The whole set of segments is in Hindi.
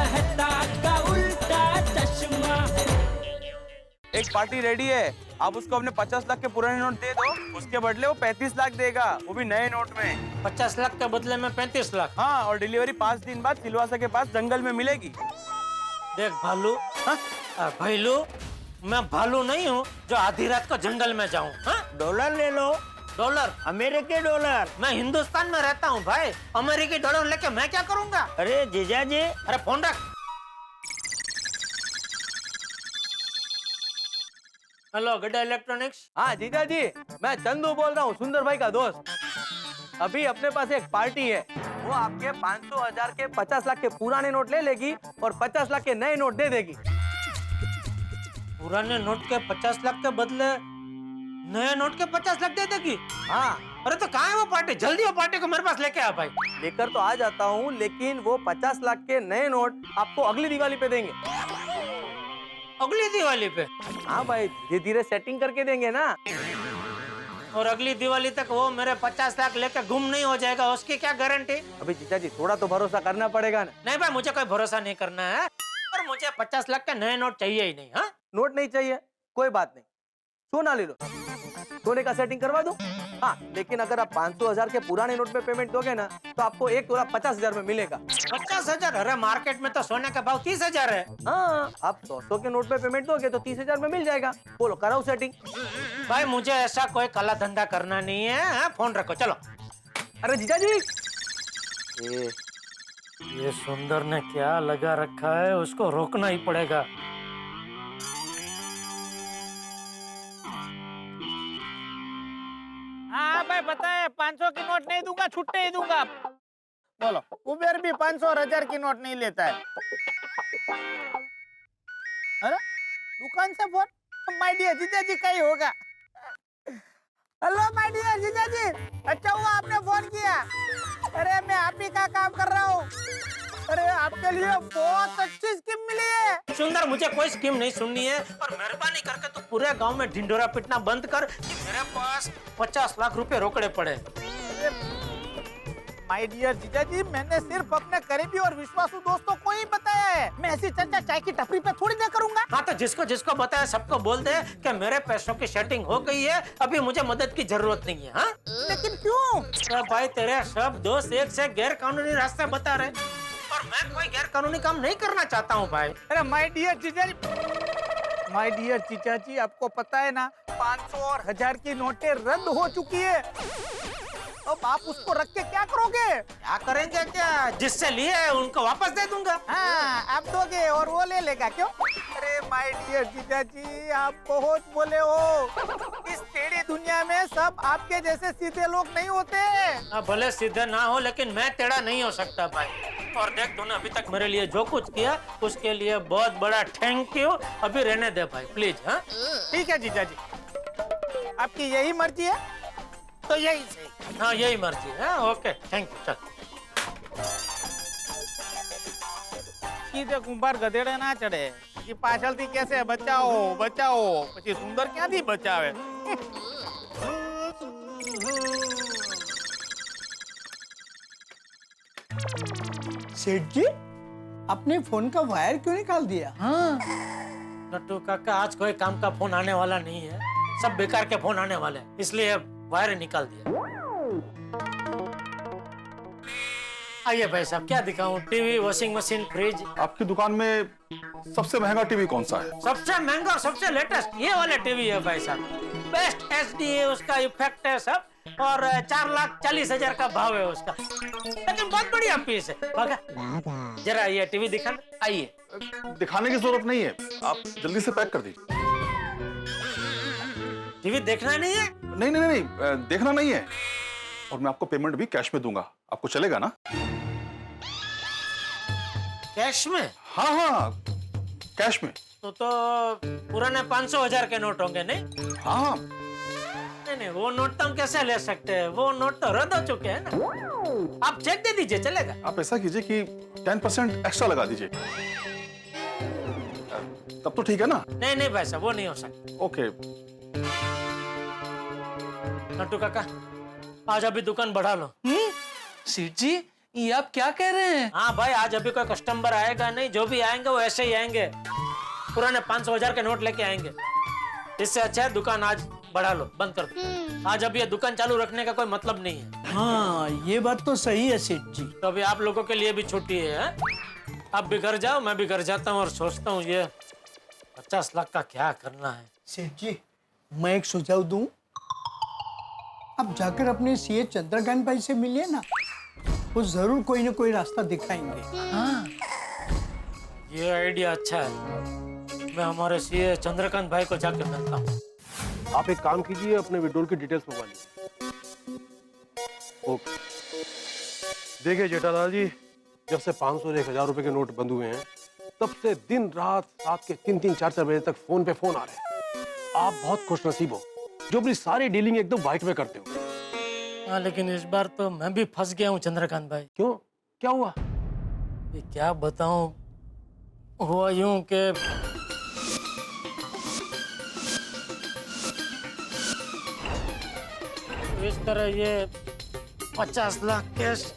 रहता का उल्टा चश्मा। एक पार्टी रेडी है, आप उसको अपने 50 लाख के पुराने नोट दे दो, उसके बदले वो 35 लाख देगा, वो भी नए नोट में। 50 लाख के बदले में 35 लाख। हाँ, और डिलीवरी 5 दिन बाद सिलवासा के पास जंगल में मिलेगी। देख भालू, भाईलू, मैं भालू नहीं हूँ जो आधी रात को जंगल में जाऊँ। डॉलर ले लो, डॉलर? अमेरिकी डॉलर। मैं हिंदुस्तान में रहता हूँ भाई, अमेरिकी डॉलर लेके मैं क्या करूँगा? अरे जीजा जी, अरे फोन रख। हेलो गड्ढा इलेक्ट्रॉनिक्स। हाँ जीजा जी, मैं चंदू बोल रहा हूँ, सुंदर भाई का दोस्त। अभी अपने पास एक पार्टी है, वो आपके 500,000 के 50 लाख के पुराने नोट ले लेगी और 50 लाख के नए नोट दे देगी। पुराने नोट के 50 लाख के बदले नए नोट के 50 लाख दे देगी? हाँ, अरे तो कहाँ है वो पार्टी? जल्दी वो पार्टी को मेरे पास लेके आ भाई। लेकर तो आ जाता हूँ, लेकिन वो 50 लाख के नए नोट आपको अगली दिवाली पे देंगे। अगली दिवाली पे? हाँ भाई, धीरे धीरे सेटिंग करके देंगे ना। और अगली दिवाली तक वो मेरे 50 लाख लेके गुम नहीं हो जाएगा, उसकी क्या गारंटी? अभी जीजा जी थोड़ा तो भरोसा करना पड़ेगा ना। नहीं भाई, मुझे कोई भरोसा नहीं करना है, और मुझे 50 लाख के नए नोट चाहिए ही नहीं। हाँ, नोट नहीं चाहिए, कोई बात नहीं, सोना ले लो, सोने का सेटिंग करवा दो। हाँ, लेकिन अगर आप 500,000 के पुराने नोट में पेमेंट दोगे ना, तो आपको 1 तोला 50,000 में मिलेगा। 50,000? अरे मार्केट में तो सोने का भाव 30,000 है। हाँ, आप 100 के नोट पे पेमेंट दोगे तो 30,000 में मिल जाएगा। बोलो, कराओ सेटिंग। भाई मुझे ऐसा कोई काला धंधा करना नहीं है। हाँ, फोन रखो, चलो। अरे जीजा जी, ये सुंदर ने क्या लगा रखा है, उसको रोकना ही पड़ेगा। हाँ भाई पता है, 500 की नोट नहीं दूंगा, छुट्टे ही दूंगा। बोलो, कुबेर भी 500 और 1000 की नोट नहीं लेता है। अरे दुकान से फोन, माय डियर जीजा जी का ही होगा। हेलो माय डियर जीजा जी, अच्छा हुआ आपने फोन किया। अरे मैं आप ही का काम कर रहा हूँ। अरे आपके लिए बहुत अच्छी स्कीम मिली है। सुंदर, मुझे कोई स्कीम नहीं सुननी है, और मेहरबानी करके तू पूरे गांव में ढिंडोरा पिटना बंद कर कि मेरे पास 50 लाख रुपए रोकड़े पड़े। माय डियर जीजा जी, मैंने सिर्फ अपने करीबी और विश्वासू दोस्तों को ही बताया है। मैं ऐसी चर्चा चाय की टपरी पे थोड़ी ना करूंगा। हाँ, तो जिसको जिसको बताया सबको बोल दे कि मेरे पैसों की सेटिंग हो गई है, अभी मुझे मदद की जरूरत नहीं है। हाँ? लेकिन क्यों? तो भाई तेरे सब दोस्त एक से गैर कानूनी रास्ते बता रहे, और मैं कोई गैर कानूनी काम नहीं करना चाहता हूँ भाई। अरे माय डियर जीजा जी, माय डियर जीजा जी, आपको पता है ना 500 और 1000 की नोटें रद्द हो चुकी है। अब आप उसको रख के क्या करोगे? क्या करेंगे? क्या जिससे लिए उनको वापस दे दूंगा। हाँ, आप दोगे और वो ले लेगा क्यों? अरे माय डियर जीजा जी, आप बहुत बोले हो। इस टेढ़ी दुनिया में सब आपके जैसे सीधे लोग नहीं होते। भले सीधे ना हो, लेकिन मैं टेढ़ा नहीं हो सकता भाई। और देख, तूने अभी तक मेरे लिए जो कुछ किया उसके लिए बहुत बड़ा थैंक यू। अभी रहने दे भाई प्लीज। हाँ ठीक है जीजा जी, आपकी यही मर्जी है तो यही सही। हाँ, यही मर्जी है। Okay, thank you. चल। સીધે કુંભાર ગધેડે ના ચડે, એ પાછળથી કહેશે બચાવો બચાવો, પછી સુંદર ક્યાંથી બચાવે? सेठ जी, आपने फोन का वायर क्यों निकाल दिया? हाँ नट्टू काका, आज कोई काम का फोन आने वाला नहीं है, सब बेकार के फोन आने वाले हैं, इसलिए वायर निकाल दिया। आइए भाई साहब, क्या दिखाऊं? TV, washing machine, fridge. आपकी दुकान में सबसे महंगा टीवी कौन सा है? सबसे महंगा और सबसे लेटेस्ट ये वाला टीवी है भाई साहब। बेस्ट एचडी है, उसका इफेक्ट है सब, और 4,40,000 का भाव है उसका, लेकिन बहुत बढ़िया पीस है। जरा ये टीवी दिखाना। आइए। दिखाने की जरूरत नहीं है, आप जल्दी से पैक कर दीजिए। टीवी देखना नहीं है? नहीं नहीं नहीं, देखना नहीं है, और मैं आपको पेमेंट भी कैश में दूंगा, आपको चलेगा ना? कैश में? हाँ हाँ, कैश में। तो पुराने 500,000 के नोट होंगे नहीं? हाँ। नहीं, वो नोट तो हम कैसे ले सकते हैं, वो नोट तो रद्द हो चुके हैं ना। आप चेक दे दीजिए, चलेगा? आप ऐसा कीजिए कि 10% एक्स्ट्रा लगा दीजिए, तब तो ठीक है ना? नहीं नहीं भाई साहब, वो नहीं हो सकता। ओके। नट्टू काका, आज अभी दुकान बढ़ा लो। सेठ जी, ये आप क्या कह रहे हैं? हाँ भाई, आज अभी कोई कस्टमर आएगा नहीं, जो भी आएंगे वो ऐसे ही आएंगे, पुराने 500,000 के नोट लेके आएंगे। इससे अच्छा है दुकान आज बढ़ा लो, बंद कर दो। आज अब ये दुकान चालू रखने का कोई मतलब नहीं है। हाँ, ये बात तो सही है सेठ जी। तो अभी आप लोगों के लिए भी छुट्टी है। आप भी घर जाओ, मैं भी घर जाता हूँ और सोचता हूँ ये 50 लाख का क्या करना है। सेठ जी, मैं एक सुझाव दूं, आप जाकर अपने सीए चंद्रकांत भाई से मिलिए ना, वो जरूर कोई ना कोई रास्ता दिखाएंगे। हाँ, ये आइडिया अच्छा है। मैं हमारे सीए चंद्रकांत भाई को जाके मिलता हूँ। आप एक काम कीजिए, अपने विड्रॉल की डिटेल्स मंगवा लीजिए। ओके। देखिए जेठालाल जी, जब से 500 और 1000 रुपए के नोट बंद हुए हैं, तब से दिन रात रात के 3-3, 4-4 बजे तक फोन पे फोन आ रहे हैं। आप बहुत खुशनसीब हो जो अपनी सारी डीलिंग एकदम व्हाइट में करते हो। हाँ, लेकिन इस बार तो मैं भी फंस गया हूँ चंद्रकांत भाई। क्यों, क्या हुआ? ये क्या बताऊं, हुआ यूं कि इस तरह ये 50 लाख कैश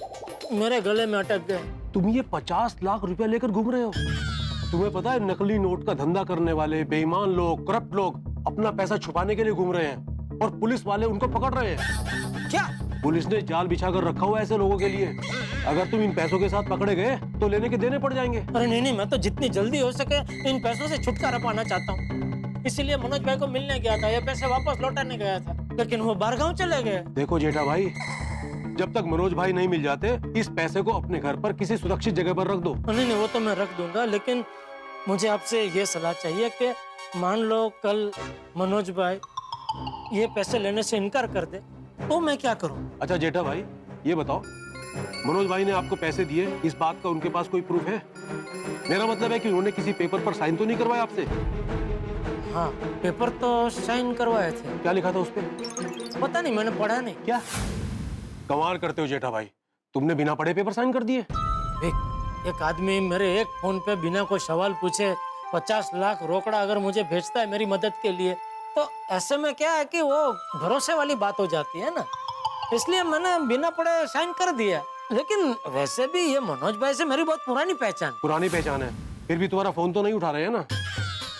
मेरे गले में अटक गए। तुम ये 50 लाख रुपया लेकर घूम रहे हो? तुम्हें पता है नकली नोट का धंधा करने वाले बेईमान लोग, करप्ट लोग अपना पैसा छुपाने के लिए घूम रहे हैं और पुलिस वाले उनको पकड़ रहे हैं। क्या? पुलिस ने जाल बिछाकर रखा हुआ है ऐसे लोगों के लिए। अगर तुम इन पैसों के साथ पकड़े गए तो लेने के देने पड़ जाएंगे। अरे नहीं, मैं तो जितनी जल्दी हो सके इन पैसों से छुटकारा पाना चाहता हूँ। इसीलिए मनोज भाई को मिलने गया था, ये पैसे वापस लौटाने गया था, लेकिन वो बाहर चले गए। देखो जेठा भाई, जब तक मनोज भाई नहीं मिल जाते, इस पैसे को अपने घर पर किसी सुरक्षित जगह पर रख दो। नहीं, वो तो मैं रख दूंगा, लेकिन मुझे आपसे ये सलाह चाहिए कि मान लो कल मनोज भाई ये पैसे लेने से इनकार कर दे तो मैं क्या करूं? अच्छा जेठा भाई, ये बताओ, मनोज भाई ने आपको पैसे दिए, इस बात का उनके पास कोई प्रूफ है? मेरा मतलब है कि उन्होंने किसी पेपर पर साइन तो नहीं करवाया आपसे? हाँ, पेपर तो साइन करवाए थे। क्या लिखा था उस पे? पता नहीं, मैंने पढ़ा नहीं। क्या कमाल करते हो जेठा भाई, तुमने बिना पढ़े पेपर साइन कर दिए? एक आदमी मेरे एक फोन पे बिना कोई सवाल पूछे 50 लाख रोकड़ा अगर मुझे भेजता है मेरी मदद के लिए, तो ऐसे में क्या है कि वो भरोसे वाली बात हो जाती है ना, इसलिए मैंने बिना पढ़े साइन कर दिया। लेकिन वैसे भी ये मनोज भाई से मेरी बहुत पुरानी पहचान है, फिर भी तुम्हारा फोन तो नहीं उठा रहे हैं ना।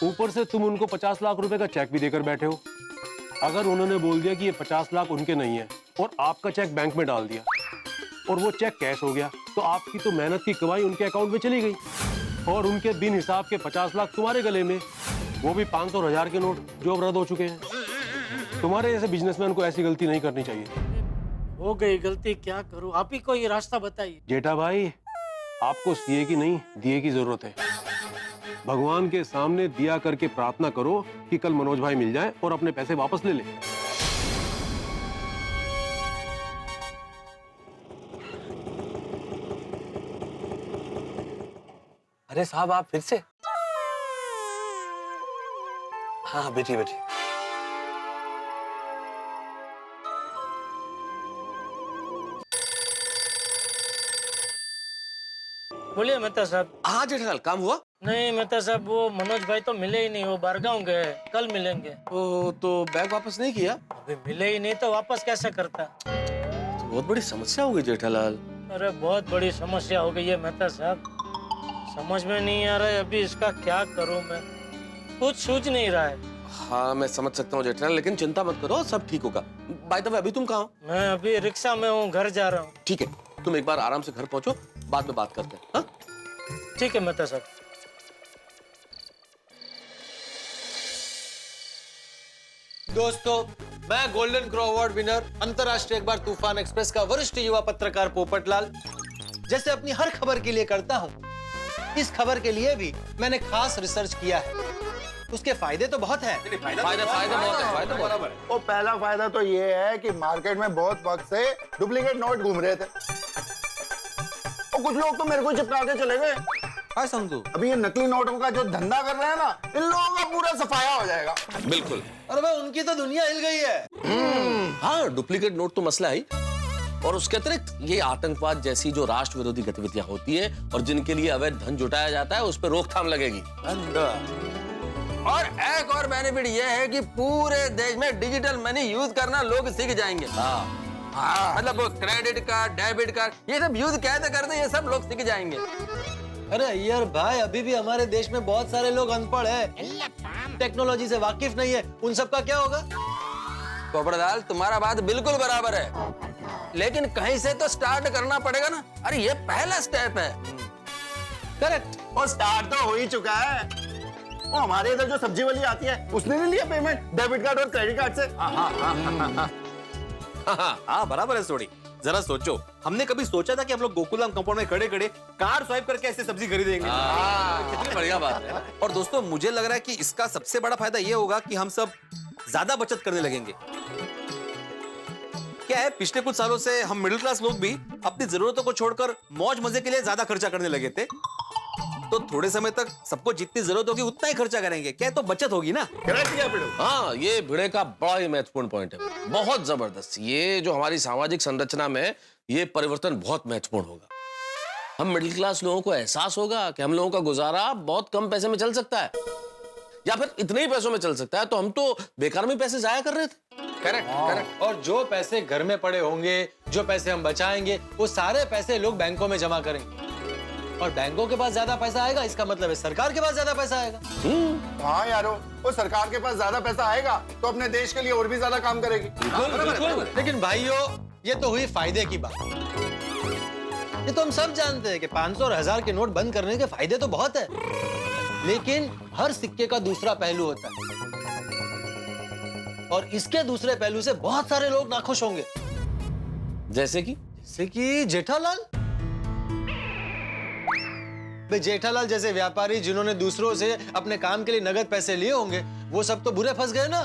ऊपर से तुम उनको 50 लाख रुपए का चेक भी देकर बैठे हो। अगर उन्होंने बोल दिया कि ये 50 लाख उनके नहीं है और आपका चेक बैंक में डाल दिया और वो चेक कैश हो गया, तो आपकी तो मेहनत की कमाई उनके अकाउंट में चली गई और उनके बिन हिसाब के 50 लाख तुम्हारे गले में, वो भी 500 और 1000 के नोट जो अब रद्द हो चुके हैं। तुम्हारे जैसे बिजनेसमैन को ऐसी गलती नहीं करनी चाहिए। हो गई गलती, क्या करूं? आप ही कोई रास्ता बताइए। जेठा भाई, आपको सीए की नहीं दिए की जरूरत है। भगवान के सामने दिया करके प्रार्थना करो कि कल मनोज भाई मिल जाए और अपने पैसे वापस ले ले। अरे साहब, आप फिर से? हाँ, बैठिए। बोलिए मेहता साहब। हाँ जेठालाल, काम हुआ? नहीं मेहता साहब, वो मनोज भाई तो मिले ही नहीं, वो बारगांव गए, कल मिलेंगे। ओ, तो बैग वापस नहीं किया? अभी मिले ही नहीं तो वापस कैसे करता? तो बहुत बड़ी समस्या हो गई जेठालाल। अरे बहुत बड़ी समस्या हो गई है मेहता साहब, समझ में नहीं आ रहा है अभी इसका क्या करूं मैं, कुछ सूझ नहीं रहा है। हाँ, मैं समझ सकता हूँ जेठालाल, लेकिन चिंता मत करो, सब ठीक होगा। बाय द वे, अभी तुम कहाँ हो? मैं अभी रिक्शा में हूँ, घर जा रहा हूँ। ठीक है, तुम एक बार आराम से घर पहुंचो, बाद में बात करते हैं। हाँ? ठीक है मेहता साहब। दोस्तों, मैं गोल्डन क्रो अवार्ड विनर अंतरराष्ट्रीय अखबार तूफान एक्सप्रेस का वरिष्ठ युवा पत्रकार पोपटलाल जैसे अपनी हर खबर के लिए करता हूं, इस खबर के लिए भी मैंने खास रिसर्च किया है। उसके फायदे तो बहुत हैं। फायदा बहुत है। और पहला फायदा तो ये है कि मार्केट में बहुत वक्त से डुप्लीकेट नोट घूम रहे थे और कुछ लोग तो मेरे को चिपका के चले गए। हाँ समझू, अभी ये नकली नोटों का जो धंधा कर रहे हैं ना, इन लोगों का पूरा सफाया हो जाएगा। बिल्कुल। अरे भाई, उनकी तो दुनिया हिल गई है। हाँ, डुप्लीकेट नोट तो मसला है, और उसके अतिरिक्त ये आतंकवाद जैसी जो राष्ट्र विरोधी गतिविधियां होती हैं और जिनके लिए अवैध धन जुटाया जाता है, उस पर रोकथाम लगेगी। और एक और बेनिफिट ये है कि पूरे देश में डिजिटल मनी यूज करना लोग सीख जाएंगे। हाँ, मतलब वो क्रेडिट कार्ड, डेबिट कार्ड, ये सब यूज कैसे करते, ये सब लोग सीख जाएंगे। अरे अय्यर भाई, अभी भी हमारे देश में बहुत सारे लोग अनपढ़ हैं, टेक्नोलॉजी से वाकिफ नहीं है, उन सब का क्या होगा? पोपटलाल, तुम्हारा बात बिल्कुल बराबर है, लेकिन कहीं से तो स्टार्ट करना पड़ेगा ना। अरे ये पहला स्टेप है। करेक्ट। और स्टार्ट तो हो ही चुका है। वो हमारे इधर जो सब्जी वाली आती है उसने नहीं लिया पेमेंट डेबिट कार्ड और क्रेडिट कार्ड से। हाँ बराबर है सोडी। जरा सोचो, हमने कभी सोचा था कि हम लोग गोकुलम कंपाउंड में खड़े खड़े कार्ड स्वाइप करके ऐसे सब्जी खरीदेंगे? कितनी बढ़िया बात है। और दोस्तों, मुझे लग रहा है कि इसका सबसे बड़ा फायदा ये होगा कि हम सब ज्यादा बचत करने लगेंगे। क्या है, पिछले कुछ सालों से हम मिडिल क्लास लोग भी अपनी जरूरतों को छोड़कर मौज मजे के लिए ज्यादा खर्चा करने लगे थे, तो थोड़े समय तक सबको जितनी जरूरत होगी उतना ही खर्चा करेंगे। क्या तो बचत होगी ना? हाँ, ये भिड़े का बड़ा ही महत्वपूर्ण पॉइंट है, बहुत जबरदस्त। ये जो हमारी सामाजिक संरचना में ये परिवर्तन बहुत महत्वपूर्ण होगा। हम मिडिल क्लास लोगों को एहसास होगा कि हम लोगों का गुजारा बहुत कम पैसे में चल सकता है, या फिर इतने ही पैसों में चल सकता है। तो हम तो बेकार में पैसे जाया कर रहे थे। Correct correct. और जो पैसे घर में पड़े होंगे, जो पैसे हम बचाएंगे, वो सारे पैसे लोग बैंकों में जमा करेंगे, और बैंकों के पास ज्यादा पैसा आएगा, इसका मतलब है सरकार के पास ज्यादा पैसा आएगा। हाँ यारो, वो सरकार के पास ज्यादा पैसा आएगा तो अपने देश के लिए और भी ज्यादा काम करेगी। लेकिन भाइयों, ये तो हुई फायदे की बात। ये तो हम सब जानते हैं कि 500 और 1000 के नोट बंद करने के फायदे तो बहुत है, लेकिन हर सिक्के का दूसरा पहलू होता है, और इसके दूसरे पहलू से बहुत सारे लोग नाखुश होंगे। जैसे कि जेठालाल। जेठालाल जैसे व्यापारी जिन्होंने दूसरों से अपने काम के लिए नगद पैसे लिए होंगे, वो सब तो बुरे फंस गए ना।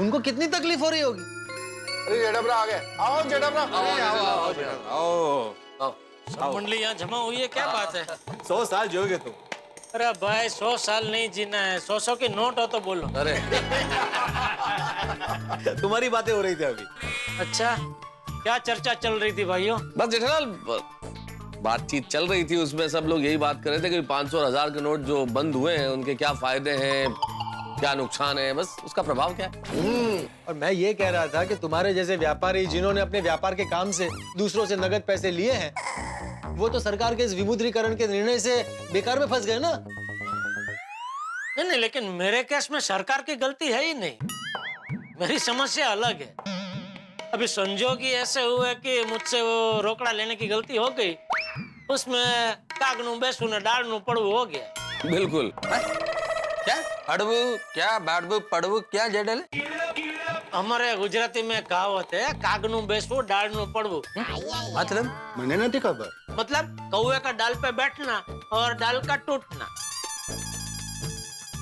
उनको कितनी तकलीफ हो रही होगी। अरे जेठाब्रा आ गए। आओ जेठाब्रा। सब मंडली यहाँ जमा हुई है, क्या बात है? 100 साल जियोगे तुम। अरे भाई, 100 साल नहीं जीना है, 100 की नोट हो तो बोलो। अरे तुम्हारी बातें हो रही थी अभी। अच्छा, क्या चर्चा चल रही थी भाइयों? बस जेठालाल, बातचीत चल रही थी, उसमें सब लोग यही बात कर रहे थे कि 500 और 1000 के नोट जो बंद हुए हैं उनके क्या फायदे हैं, क्या नुकसान है, बस उसका प्रभाव क्या है। और मैं ये कह रहा था कि तुम्हारे जैसे व्यापारी जिन्होंने अपने व्यापार के काम से दूसरों से नगद पैसे लिए हैं, वो तो सरकार के इस विमुद्रीकरण के निर्णय से बेकार में फंस गए ना। नहीं, लेकिन मेरे केस में सरकार की गलती है ही नहीं, मेरी समस्या अलग है। अभी संजोग ही ऐसे हुए कि मुझसे वो रोकड़ा लेने की गलती हो गई, उसमें कागनू बेसू ने डालनू पड़वू हो गया। बिल्कुल। क्या अड़बू, क्या बाड़बू, पड़बू, क्या जेडल? हमारे गुजराती में कहावत है, कागनू बेसू डालनू पड़वू। मतलब मैंने नहीं खबर। मतलब कौवे का डाल पे बैठना और डाल का टूटना।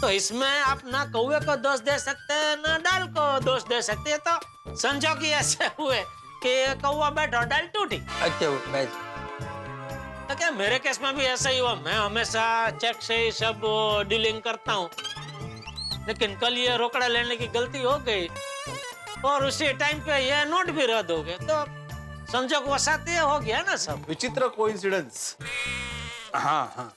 तो इसमें आप ना कौवे को दोष दे सकते हैं, ना डाल को दोष दे सकते हैं। तो संजोग ही ऐसे हुए कि कौवा बैठा, डाल टूटी। अच्छा, तो क्या मेरे केस में भी ऐसा ही हुआ? मैं हमेशा चेक से ही सब डीलिंग करता हूँ, लेकिन कल ये रोकड़ा लेने की गलती हो गई और उसी टाइम पे ये नोट भी रद्द हो गए, तो संजोग वसात ये हो गया ना सब। विचित्र कोइंसिडेंस। हाँ।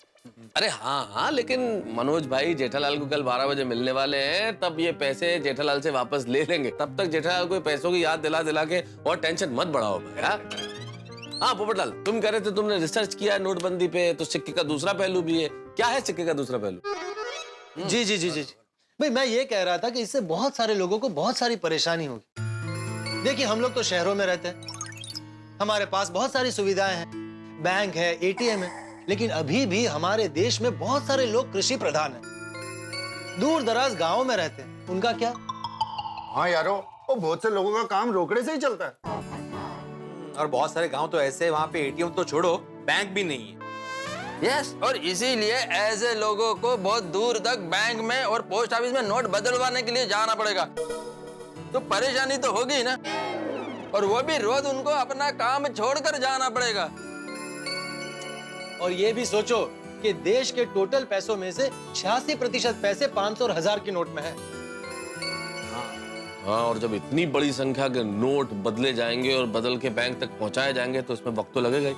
अरे हाँ, लेकिन मनोज भाई जेठालाल को कल 12 बजे मिलने वाले हैं, तब ये पैसे जेठालाल से वापस ले लेंगे। तब तक जेठालाल को पैसों की याद दिला दिला के और टेंशन मत बढ़ाओ भैया। हाँ पोपटलाल, तुम कह रहे थे तुमने रिसर्च किया नोटबंदी पे, तो सिक्के का दूसरा पहलू भी है। क्या है सिक्के का दूसरा पहलू? जी जी जी जी भाई, मैं ये कह रहा था कि इससे बहुत सारे लोगों को बहुत सारी परेशानी होगी। देखिए, हम लोग तो शहरों में रहते हैं, हमारे पास बहुत सारी सुविधाएं हैं, बैंक है, एटीएम है, लेकिन अभी भी हमारे देश में बहुत सारे लोग कृषि प्रधान हैं, दूर दराज गांवों में रहते हैं। उनका क्या? हाँ यारो, वो बहुत से लोगों का काम रोकड़े से ही चलता है। और बहुत सारे गांव तो ऐसे हैं, वहां पे एटीएम तो छोड़ो, बैंक भी नहीं है। यस, और इसीलिए ऐसे लोगों को बहुत दूर तक बैंक में और पोस्ट ऑफिस में नोट बदलवाने के लिए जाना पड़ेगा। तो परेशानी तो होगी ना, और वो भी रोज उनको अपना काम छोड़कर जाना पड़ेगा। और ये भी सोचो कि देश के टोटल पैसों में से 86% पैसे 500 और 1000 के नोट में है। हाँ, और जब इतनी बड़ी संख्या के नोट बदले जाएंगे और बदल के बैंक तक पहुंचाए जाएंगे, तो इसमें वक्त तो लगेगा ही।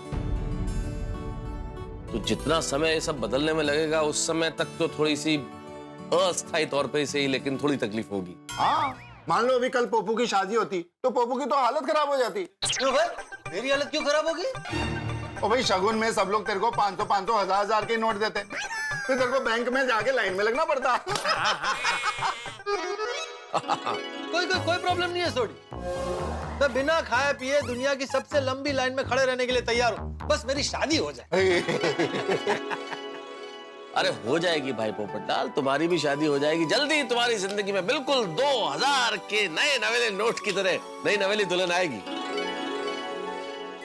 तो जितना समय ये सब बदलने में लगेगा, उस समय तक तो थोड़ी सी अस्थायी तौर पे सही, लेकिन थोड़ी तकलीफ होगी। हाँ, मान लो अभी कल पोपू की शादी होती तो पोपू की तो हालत खराब हो जाती। क्यों भाई, मेरी हालत क्यों खराब होगी? ओ भाई, शगुन में सब लोग तेरे को 500 1000 के नोट देते, फिर तेरे को बैंक में जाके लाइन में लगना पड़ता। कोई प्रॉब्लम नहीं है सोडी। मैं बिना खाए पिए दुनिया की सबसे लंबी लाइन में खड़े रहने के लिए तैयार हूँ, बस मेरी शादी हो जाए। अरे हो जाएगी भाई पोपटलाल, तुम्हारी भी शादी हो जाएगी जल्दी। तुम्हारी जिंदगी में बिल्कुल 2000 के नए नवेले नोट की तरह नई नवेली दुल्हन आएगी।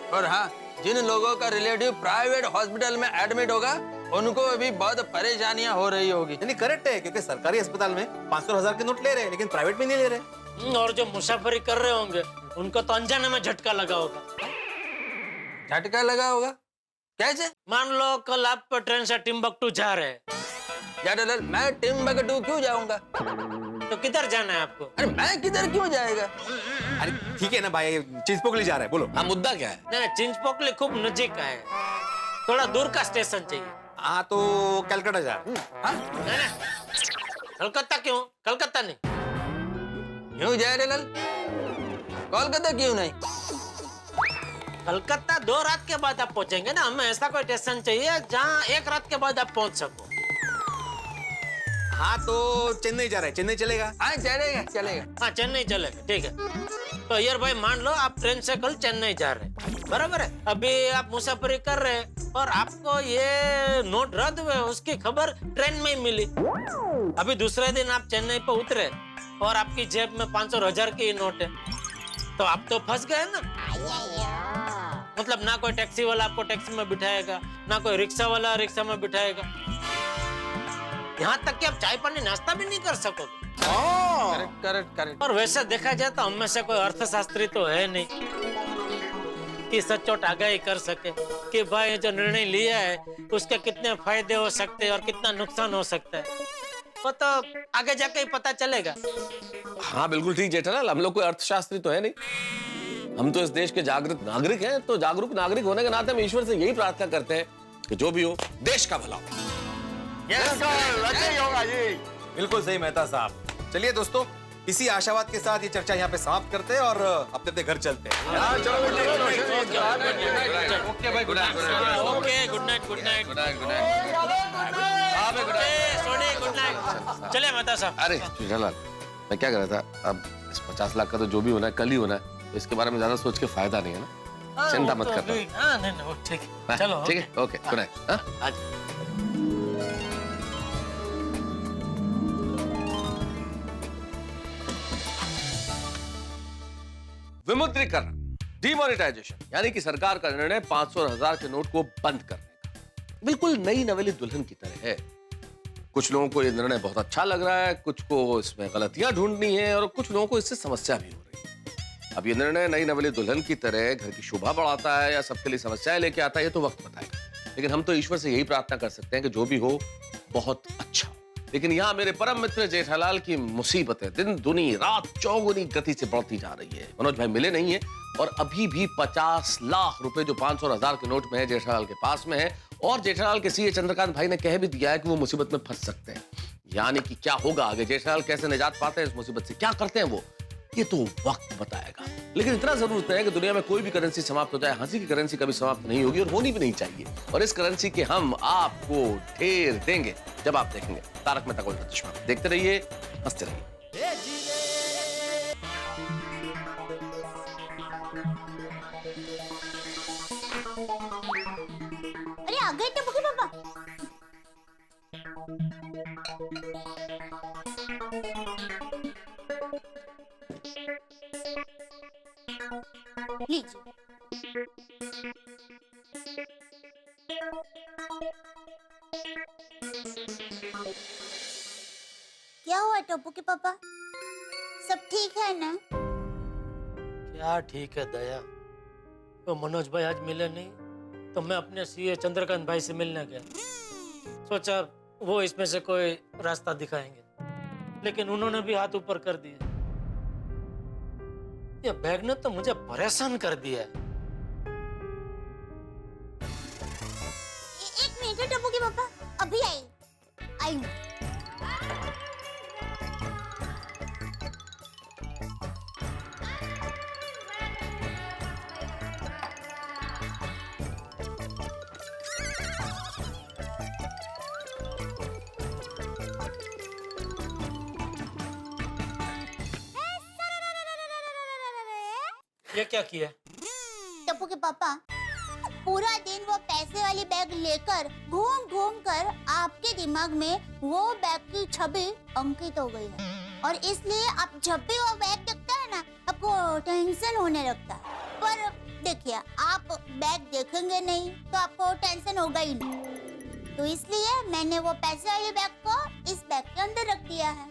और हाँ, जिन लोगों का रिलेटिव प्राइवेट हॉस्पिटल में एडमिट होगा उनको अभी बहुत परेशानियां हो रही होगी। यानी करेक्ट है, क्योंकि सरकारी अस्पताल में 500 1000 के नोट ले रहे हैं, लेकिन प्राइवेट में नहीं ले रहे। और जो मुसाफरी कर रहे होंगे उनको तो अनजाने में झटका लगा होगा। झटका लगा होगा कैसे? मान लो कल आप ट्रेन से टिम्बकटू जा रहे हैं। जेठालाल, मैं टिम्बकटू क्यों जाऊंगा? तो किधर जाना है आपको? अरे मैं किधर क्यों जाएगा? अरे ठीक है ना भाई, चिंचपोकली जा रहा है, बोलो। हाँ, मुद्दा क्या है? नहीं, चिंचपोकली खूब नजीक है, थोड़ा दूर का स्टेशन चाहिए। हाँ तो कलकत्ता जा। कलकत्ता क्यों? कलकत्ता नहीं। क्यों जेठालाल? कोलकाता क्यों नहीं? कलकत्ता 2 रात के बाद आप पहुंचेंगे ना। हमें ऐसा कोई स्टेशन चाहिए जहाँ 1 रात के बाद आप पहुंच सको। हाँ तो चेन्नई जा रहा है, चेन्नई चलेगा? हाँ चलेगा चलेगा। हाँ चेन्नई चलेगा, ठीक है। तो यार भाई मान लो आप ट्रेन से कल चेन्नई जा रहे हैं, बराबर है। अभी आप मुसाफरी कर रहे हैं और आपको ये नोट रद्द हुए उसकी खबर ट्रेन में ही मिली। अभी दूसरे दिन आप चेन्नई पे उतरे और आपकी जेब में 500 और 1000 की नोट है, तो आप तो फंस गए ना। मतलब ना कोई टैक्सी वाला आपको टैक्सी में बिठाएगा, ना कोई रिक्शा वाला रिक्शा में बिठाएगा, यहाँ तक कि आप चाय पानी नाश्ता भी नहीं कर सकोगे। करेक्ट। और वैसे देखा जाए तो हम में से कोई अर्थशास्त्री तो है नहीं कि सचोट आगाही कर सके कि भाई जो निर्णय लिया है उसके कितने फायदे हो सकते हैं और कितना नुकसान हो सकता है, वो तो आगे जाके ही पता चलेगा। हाँ बिल्कुल ठीक जेठालाल, हम लोग कोई अर्थशास्त्री तो है नहीं, हम तो इस देश के जागरूक नागरिक हैं। तो जागरूक नागरिक होने के नाते हम ईश्वर से यही प्रार्थना करते हैं कि जो भी हो देश का भला हो। बिल्कुल सही मेहता साहब। चलिए दोस्तों, इसी आशावाद के साथ ये चर्चा यहाँ पे समाप्त करते हैं और अपने अपने घर चलते हैं। ओके भाई, good night. Soni good night. चले मेहता साहब। अरे जेठालाल, मैं क्या कर रहा था, अब इस 50 लाख का तो जो भी होना है कल ही होना है, तो इसके बारे में ज्यादा सोच के फायदा नहीं है ना। चिंता मत करना। नहीं वो ठीक है, चलो ठीक है, ओके गुड नाइट। विमुद्रीकरण, डिमोनेटाइजेशन, यानी कि सरकार का निर्णय 500 और 1000 के नोट को बंद करने का बिल्कुल नई नवेली दुल्हन की तरह है। कुछ लोगों को ये निर्णय बहुत अच्छा लग रहा है, कुछ को इसमें गलतियां ढूंढनी है और कुछ लोगों को इससे समस्या भी हो रही है। अब ये निर्णय नई नवेली दुल्हन की तरह घर की शोभा बढ़ाता है या सबके लिए समस्याएं लेके आता है, ये तो वक्त बताएगा। लेकिन हम तो ईश्वर से यही प्रार्थना कर सकते हैं कि जो भी हो बहुत अच्छा हो। लेकिन यहाँ मेरे परम मित्र जेठालाल की मुसीबतें दिन दुनी रात चौगुनी गति से बढ़ती जा रही है। मनोज भाई मिले नहीं है और अभी भी 50 लाख रुपए जो 500 और 1000 के नोट में है जेठालाल के पास में है, और जेठालाल के सीए चंद्रकांत भाई ने कह भी दिया है कि वो मुसीबत में फंस सकते हैं। यानी कि क्या होगा आगे, जेठालाल कैसे निजात पाते हैं इस मुसीबत से, क्या करते हैं वो, ये तो वक्त बताएगा। लेकिन इतना जरूर है कि दुनिया में कोई भी करेंसी समाप्त हो जाए, हंसी की करेंसी कभी समाप्त नहीं होगी और होनी भी नहीं चाहिए। और इस करेंसी के हम आपको ढेर देंगे जब आप देखेंगे तारक मेहता का उल्टा चश्मा। देखते रहिए, हंसते रहिए। अरे आ गए टपुके पापा। लीजिए। क्या हुआ टप्पू के पापा, सब ठीक है ना? क्या ठीक है दया, तो मनोज भाई आज मिले नहीं तो मैं अपने सीए चंद्रकांत भाई से मिलने गया, सोचा वो इसमें से कोई रास्ता दिखाएंगे, लेकिन उन्होंने भी हाथ ऊपर कर दिए। ये बैग ने तो मुझे परेशान कर दिया है। एक मिनट टप्पू के पापा, अभी आई। ये क्या किया? टप्पू के पापा, पूरा दिन वो पैसे वाली बैग लेकर घूम घूम कर आपके दिमाग में वो बैग की छवि अंकित हो गई है, और इसलिए आप जब भी वो बैग देखता है ना, आपको टेंशन होने लगता है। पर देखिए, आप बैग देखेंगे नहीं तो आपको टेंशन होगा ही नहीं, तो इसलिए मैंने वो पैसे वाली बैग को इस बैग के अंदर रख दिया है।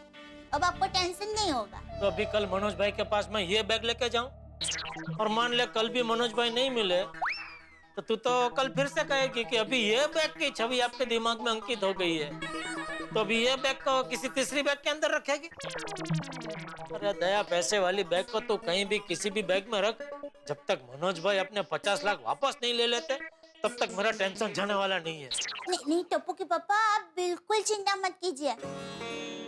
अब आपको टेंशन नहीं होगा। तो अभी कल मनोज भाई के पास मैं ये बैग लेके जाऊं, और मान ले कल भी मनोज भाई नहीं मिले, तो तू तो कल फिर से कहेगी कि अभी ये बैग की छवि आपके दिमाग में अंकित हो गई है, तो अभी ये बैग को किसी तीसरी बैग के अंदर रखेगी। अरे दया, पैसे वाली बैग को तो कहीं भी किसी भी बैग में रख, जब तक मनोज भाई अपने 50 लाख वापस नहीं ले लेते तब तक मेरा टेंशन जाने वाला नहीं है। नहीं टप्पू के पापा, आप बिल्कुल चिंता मत कीजिए।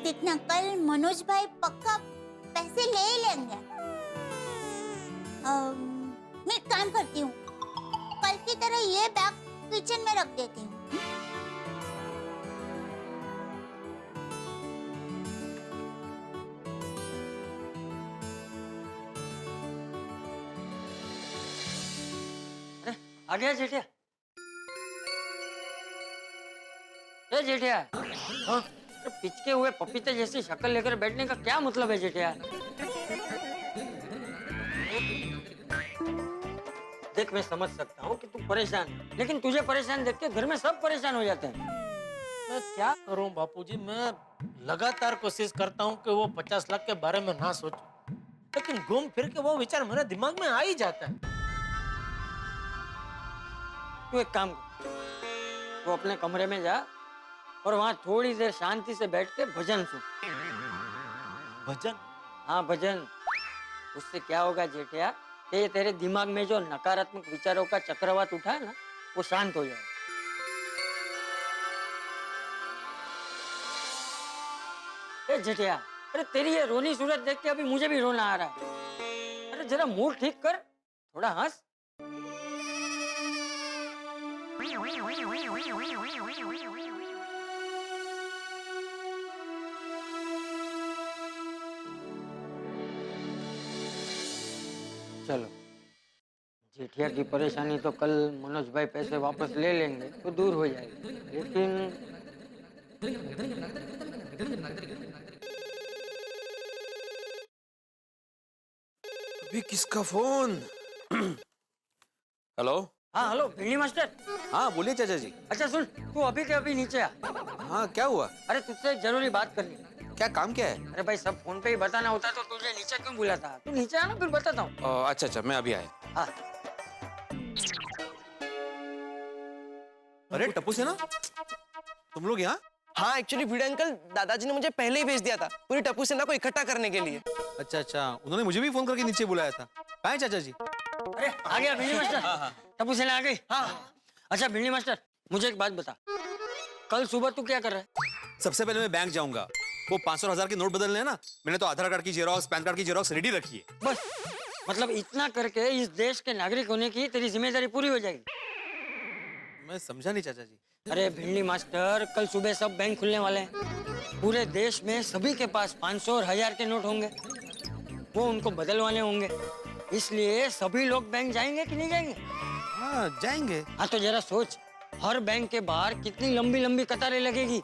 देखना, कल मनोज भाई पक्का पैसे ले ही लेंगे। मैं एक काम करती हूँ, कल की तरह ये बैग किचन में रख देती हूँ। आ गया जेठिया? ए जेठिया, हाँ, पिचके हुए पपीते जैसी शक्ल लेकर बैठने का क्या मतलब है जेठिया? देख, मैं समझ सकता हूँ कि तू परेशान है, लेकिन तुझे परेशान देख के घर में सब परेशान हो जाते हैं। मैं क्या करूं बापूजी, मैं लगातार कोशिश करता हूं कि वो 50 लाख के बारे में ना सोचूं, लेकिन घूम फिर के वो विचार मेरे दिमाग में आ ही जाता है। तू एक काम कर, तू अपने कमरे में जा और वहाँ थोड़ी देर शांति से बैठ के भजन सुन। भजन? हाँ, भजन। उससे क्या होगा जेठिया, कि तेरे दिमाग में जो नकारात्मक विचारों का चक्रवात उठा है ना, वो शांत हो जाएगा। ए जेठिया, अरे तेरी ये रोनी सूरत देख के अभी मुझे भी रोना आ रहा है। अरे जरा मूड ठीक कर, थोड़ा हंस। चलो, जेठिया की परेशानी तो कल मनोज भाई पैसे वापस ले लेंगे तो दूर हो जाएगी, लेकिन अभी किसका फोन? हेलो? हाँ हेलो, भिंडी मास्टर। हाँ बोलिए चाचा जी। अच्छा सुन, तू अभी के अभी नीचे आ। हाँ क्या हुआ? अरे तुझसे एक जरूरी बात करनी है। क्या काम क्या है? अरे भाई, सब फोन पे ही बताना होता तो तुझे नीचे क्यों बुलाता? तू नीचे आ ना, फिर बताता हूँ। अच्छा अच्छा, मैं अभी आया। हाँ। अरे टप्पू सेना, तुम लोग यहाँ? हाँ, एक्चुअली भिड़े अंकल, दादाजी ने मुझे पहले ही भेज दिया था पूरी टप्पू सेना को इकट्ठा करने के लिए। अच्छा अच्छा, उन्होंने मुझे भी फोन करके नीचे बुलाया था। कहाँ है चाचा जी? अरे आ गया भिंडी मास्टर। टप्पू सेना आ गई? हाँ। अच्छा भिंडी मास्टर, मुझे एक बात बता, कल सुबह तू क्या कर रहा है? सबसे पहले मैं बैंक जाऊंगा, वो 500 और 1000 के नोट बदलने हैं ना, मैंने तो आधार कार्ड की जेरॉक्स, पैन कार्ड की जेरॉक्स रेडी रखी है। बस, मतलब इतना करके इस देश के नागरिक होने की तेरी जिम्मेदारी पूरी हो जाएगी। मैं समझा नहीं चाचा जी। अरे भिंडी मास्टर, कल सुबह सब बैंक खुलने वाले हैं। पूरे देश में सभी के पास 500 और 1000 के नोट होंगे, वो उनको बदलवाने होंगे, इसलिए सभी लोग बैंक जाएंगे कि नहीं जाएंगे? हाँ जाएंगे। हाँ तो जरा सोच, हर बैंक के बाहर कितनी लंबी लंबी कतारें लगेगी,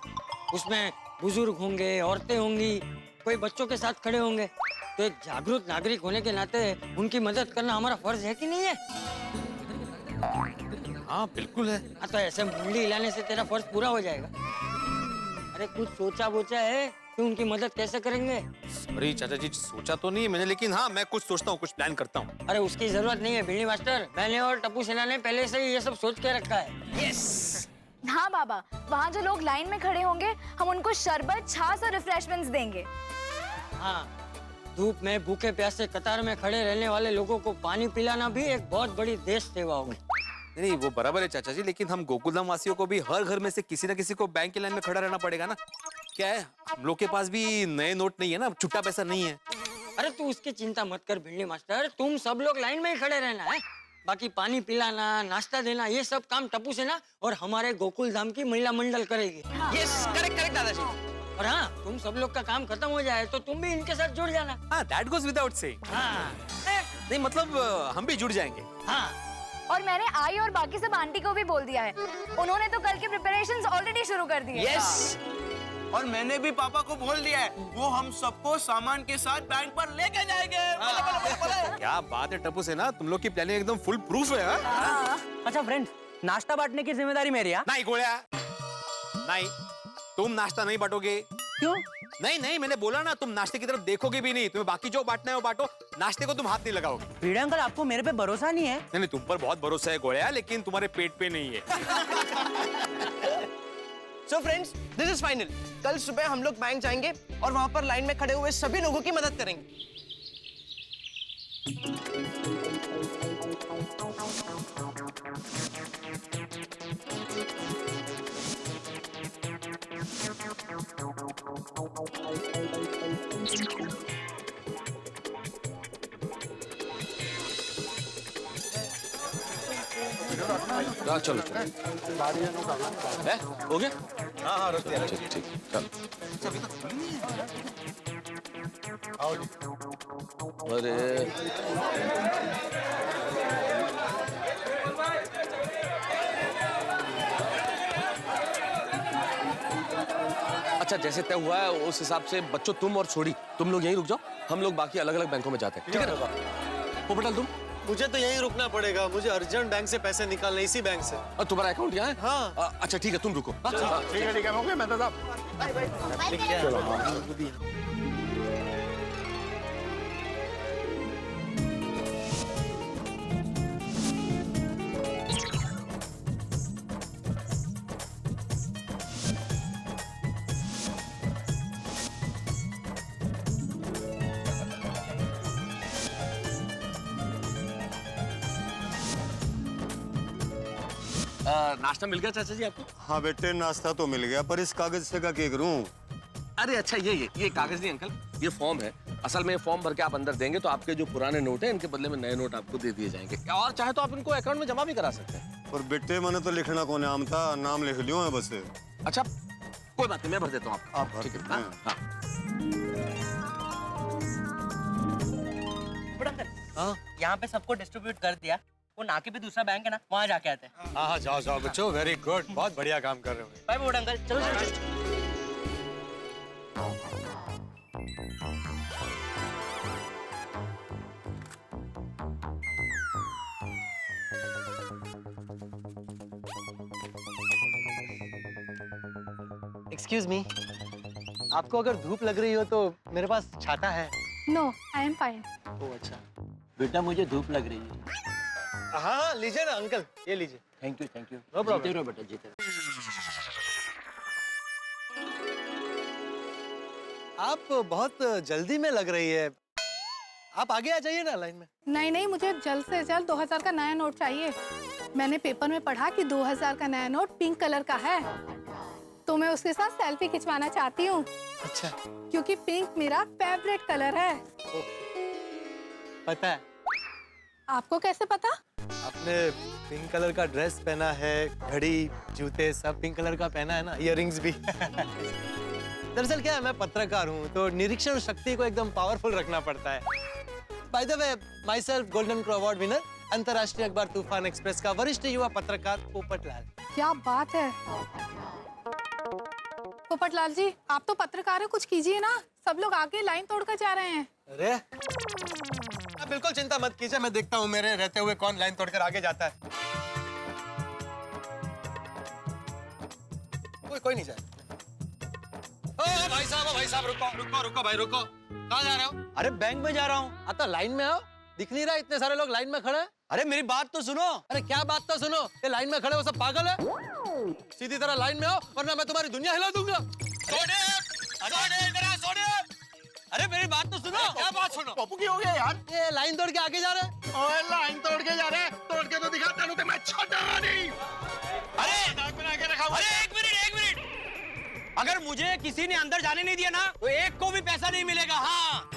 उसमें बुजुर्ग होंगे, औरतें होंगी, कोई बच्चों के साथ खड़े होंगे। तो एक जागरूक नागरिक होने के नाते उनकी मदद करना हमारा फर्ज है कि नहीं है? हाँ बिल्कुल है। हाँ तो ऐसे मुंडी हिलाने से तेरा फर्ज पूरा हो जाएगा। अरे कुछ सोचा बोचा है कि उनकी मदद कैसे करेंगे? अरे चाचा जी, सोचा तो नहीं है मैंने, लेकिन हाँ मैं कुछ सोचता हूँ, कुछ प्लान करता हूँ। अरे उसकी जरूरत नहीं है भिंडी मास्टर, मैंने और टप्पू सेना ने पहले से ही ये सब सोच के रखा है। यस। हाँ बाबा, वहाँ जो लोग लाइन में खड़े होंगे, हम उनको शरबत, छाछ और रिफ्रेशमेंट्स देंगे। हाँ, धूप में भूखे प्यासे कतार में खड़े रहने वाले लोगों को पानी पिलाना भी एक बहुत बड़ी देश सेवा होगी। नहीं वो बराबर है चाचा जी, लेकिन हम गोकुलधाम वासियों को भी हर घर में से किसी न किसी को बैंक की लाइन में खड़ा रहना पड़ेगा ना। क्या है, हम लोग के पास भी नए नोट नहीं है ना, छुट्टा पैसा नहीं है। अरे तू उसकी चिंता मत कर भिंडी मास्टर, तुम सब लोग लाइन में ही खड़े रहना है। बाकी पानी पिलाना, नाश्ता देना, ये सब काम टप्पू सेना और हमारे गोकुलधाम की महिला मंडल करेगी। यस, करेक्ट करेक्ट दादाजी। और हाँ, तुम सब लोग का काम खत्म हो जाए तो तुम भी इनके साथ जुड़ जाना। हाँ, that goes without saying। हाँ। नहीं मतलब हम भी जुड़ जाएंगे। हाँ। और मैंने आई और बाकी सब आंटी को भी बोल दिया है, उन्होंने तो कल के प्रिपरेशंस ऑलरेडी शुरू कर दिए। यस। और मैंने भी पापा को बोल दिया है, वो हम सबको सामान के साथ बैंक पर लेके जाएंगे। क्या बात है टप्पू सेना, तुम लोग की प्लानिंग एकदम फुल प्रूफ है। अच्छा फ्रेंड्स, नाश्ता बांटने की जिम्मेदारी मेरी है। नहीं गोळ्या, नहीं, तुम नाश्ता नहीं बांटोगे। क्यों? नहीं, मैंने बोला ना, तुम नाश्ते की तरफ देखोगे भी नहीं। तुम्हें बाकी जो बांटना है वो बांटो, नाश्ते को तुम हाथ नहीं लगाओगे। भिड़े अंकल, आपको मेरे पे भरोसा नहीं है? नहीं, तुम पर बहुत भरोसा है गोळ्या, लेकिन तुम्हारे पेट पे नहीं है। So friends, this is final. कल सुबह हम लोग बैंक जाएंगे और वहां पर लाइन में खड़े हुए सभी लोगों की मदद करेंगे। चलो हो गया। हाँ रख दिया। ठीक चल। अरे अच्छा, जैसे तय हुआ है उस हिसाब से बच्चों तुम और छोड़ी तुम लोग यहीं रुक जाओ, हम लोग बाकी अलग अलग बैंकों में जाते हैं, ठीक है ना? पोपटलाल तुम? मुझे तो यहीं रुकना पड़ेगा, मुझे अर्जेंट बैंक से पैसे निकालने, इसी बैंक से। और तुम्हारा अकाउंट यहाँ है? हाँ। अच्छा ठीक है, तुम रुको। ठीक है ओके मेहता साहब। चलो नाश्ता मिल गया चाचा जी आपको? हाँ बेटे, नाश्ता तो मिल गया, पर इस कागज से का क्या करूं? अरे अच्छा, ये कागज नहीं अंकल, ये फॉर्म है। असल में ये फॉर्म भर के आप अंदर देंगे तो आपके जो पुराने नोट हैं इनके बदले में नए नोट आपको दे दिए जाएंगे, और चाहे तो आप इनको अकाउंट में जमा भी करा सकते हैं। पर बेटे मैंने तो लिखना को नाम था, नाम लिख लियो है बस। अच्छा कोई बात नहीं, मैं भर देता हूँ आपका। आप भर ठीक है। देते हैं। हाँ, यहाँ पे सबको डिस्ट्रीब्यूट कर दिया। वो नाके पे दूसरा बैंक है ना, वहाँ जाके आते हैं। हाँ जाओ बच्चों, वेरी गुड, बहुत बढ़िया काम कर रहे हो। बाय बूढ़ा अंकल, चलो। एक्सक्यूज मी, आपको अगर धूप लग रही हो तो मेरे पास छाता है। No, I am fine. Oh अच्छा। बेटा मुझे धूप लग रही है। हाँ लीजिए ना अंकल, ये लीजिए। Thank you. No problem. जीते रहो बेटा, जीते रहो। आप बहुत जल्दी में लग रही है, आप आगे आ जाइए ना लाइन में। नहीं, मुझे जल्द से जल्द 2000 का नया नोट चाहिए। मैंने पेपर में पढ़ा कि 2000 का नया नोट पिंक कलर का है, तो मैं उसके साथ सेल्फी खिंचवाना चाहती हूँ। अच्छा। क्योंकि पिंक मेरा फेवरेट कलर है। पता है? आपको कैसे पता? आपने पिंक कलर का ड्रेस पहना है, घड़ी, जूते सब पिंक कलर का पहना है ना, इयररिंग्स भी। दरअसल क्या है, मैं पत्रकार हूँ तो निरीक्षण शक्ति को एकदम पावरफुल रखना पड़ता है। By the way, my self golden crow award winner, अंतर्राष्ट्रीय अखबार तूफान एक्सप्रेस का वरिष्ठ युवा पत्रकार पोपटलाल। क्या बात है पोपटलाल जी, आप तो पत्रकार हैं, कुछ कीजिए ना, सब लोग आगे लाइन तोड़कर जा रहे हैं। अरे आप बिल्कुल चिंता मत कीजिए, मैं देखता हूँ मेरे रहते हुए कौन लाइन तोड़कर आगे जाता है। कोई नहीं जाए। भाई साहब रुको भाई, रुको। कहाँ जा रहे हो? अरे बैंक में जा रहा हूँ। आता लाइन में आओ, दिख नहीं रहा इतने सारे लोग लाइन में खड़े हैं? अरे मेरी बात तो सुनो। अरे क्या बात तो सुनो, ये लाइन में खड़े हो सब पागल है? सीधी तरह लाइन में आओ वरना मैं तुम्हारी दुनिया हिला दूंगा। अरे मेरी बात तो सुनो। क्या बात सुनो? पप्पू की हो गया यार? ये लाइन तोड़ के आगे जा रहे हैं। ओए लाइन तोड़ के जा रहे हैं, तोड़ के तो दिखाता हूं, मैं छोटा नहीं। अरे एक मिनट, अगर मुझे किसी ने अंदर जाने नहीं दिया ना तो एक को भी पैसा नहीं मिलेगा। हाँ,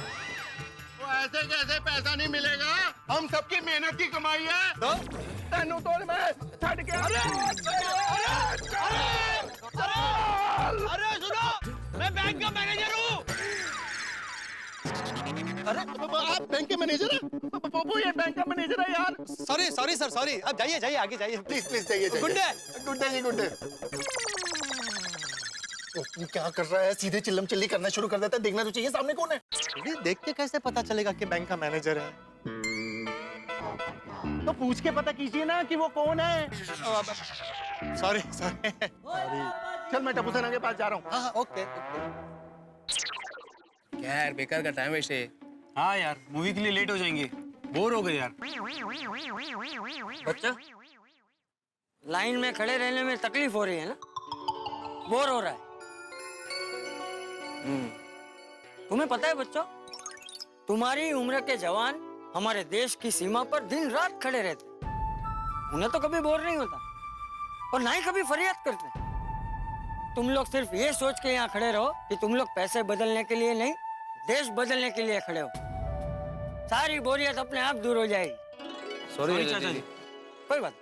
तो ऐसे कैसे पैसा नहीं मिलेगा? हम सबकी मेहनत की कमाई है। तो तेनू तोड़ मैं छट के। अरे सुनो, मैं बैंक का मैनेजर हूँ। अरे आप बैंक के मैनेजर हैं? पप्पू ये बैंक का मैनेजर है यार। सॉरी सॉरी सर सॉरी, अब जाइए जाइए आगे जाइए प्लीज प्लीज जाइए जाइए। गुड्डे गुड्डे जी गुड्डे। पप्पू क्या कर रहा है? सीधे चिल्लम चिल्ली करना शुरू कर देता है। देखना तो चाहिए सामने कौन है। देख के कैसे पता चलेगा कि बैंक का मैनेजर है? तो पूछ के पता कीजिए ना कि वो कौन है। Sorry sorry. चल मैं टप्पू सेना के पास जा रहा हूँ। हाँ ओके। क्या यार बेकार का टाइम वेस्ट है। हाँ यार मूवी के लिए लेट हो जाएंगे, बोर हो गए यार। बच्चा लाइन में खड़े रहने में तकलीफ हो रही है ना, बोर हो रहा है। तुम्हें पता है बच्चों, तुम्हारी उम्र के जवान हमारे देश की सीमा पर दिन रात खड़े रहते, उन्हें तो कभी बोर नहीं होता और ना ही कभी फरियाद करते। तुम लोग सिर्फ ये सोच के यहाँ खड़े रहो कि तुम लोग पैसे बदलने के लिए नहीं, देश बदलने के लिए खड़े हो। सारी बोरियत अपने आप दूर हो जाएगी। सॉरी चाचा जी। कोई बात।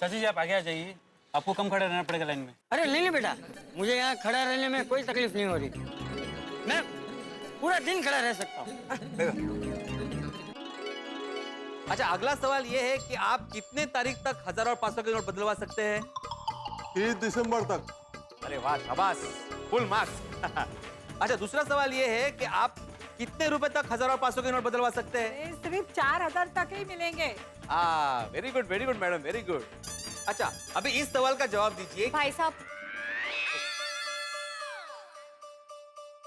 चाची जी आप आगे आ जाइए, आपको कम खड़े रहना पड़ेगा लाइन में। अरे नहीं बेटा, मुझे यहाँ खड़ा रहने में कोई तकलीफ नहीं हो रही, मैं पूरा दिन खड़ा रह सकता हूँ। अच्छा अगला सवाल ये है कि आप कितने तारीख तक 1000 और 500 के नोट बदलवा सकते हैं? 30 दिसंबर तक। अरे वाह शाबाश, फुल मार्क्स। अच्छा दूसरा सवाल ये है कि आप कितने रुपए तक 1000 और 500 के नोट बदलवा सकते हैं? सिर्फ 4000 तक ही मिलेंगे। Very good madam, very good. अच्छा अभी इस सवाल का जवाब दीजिए। भाई साहब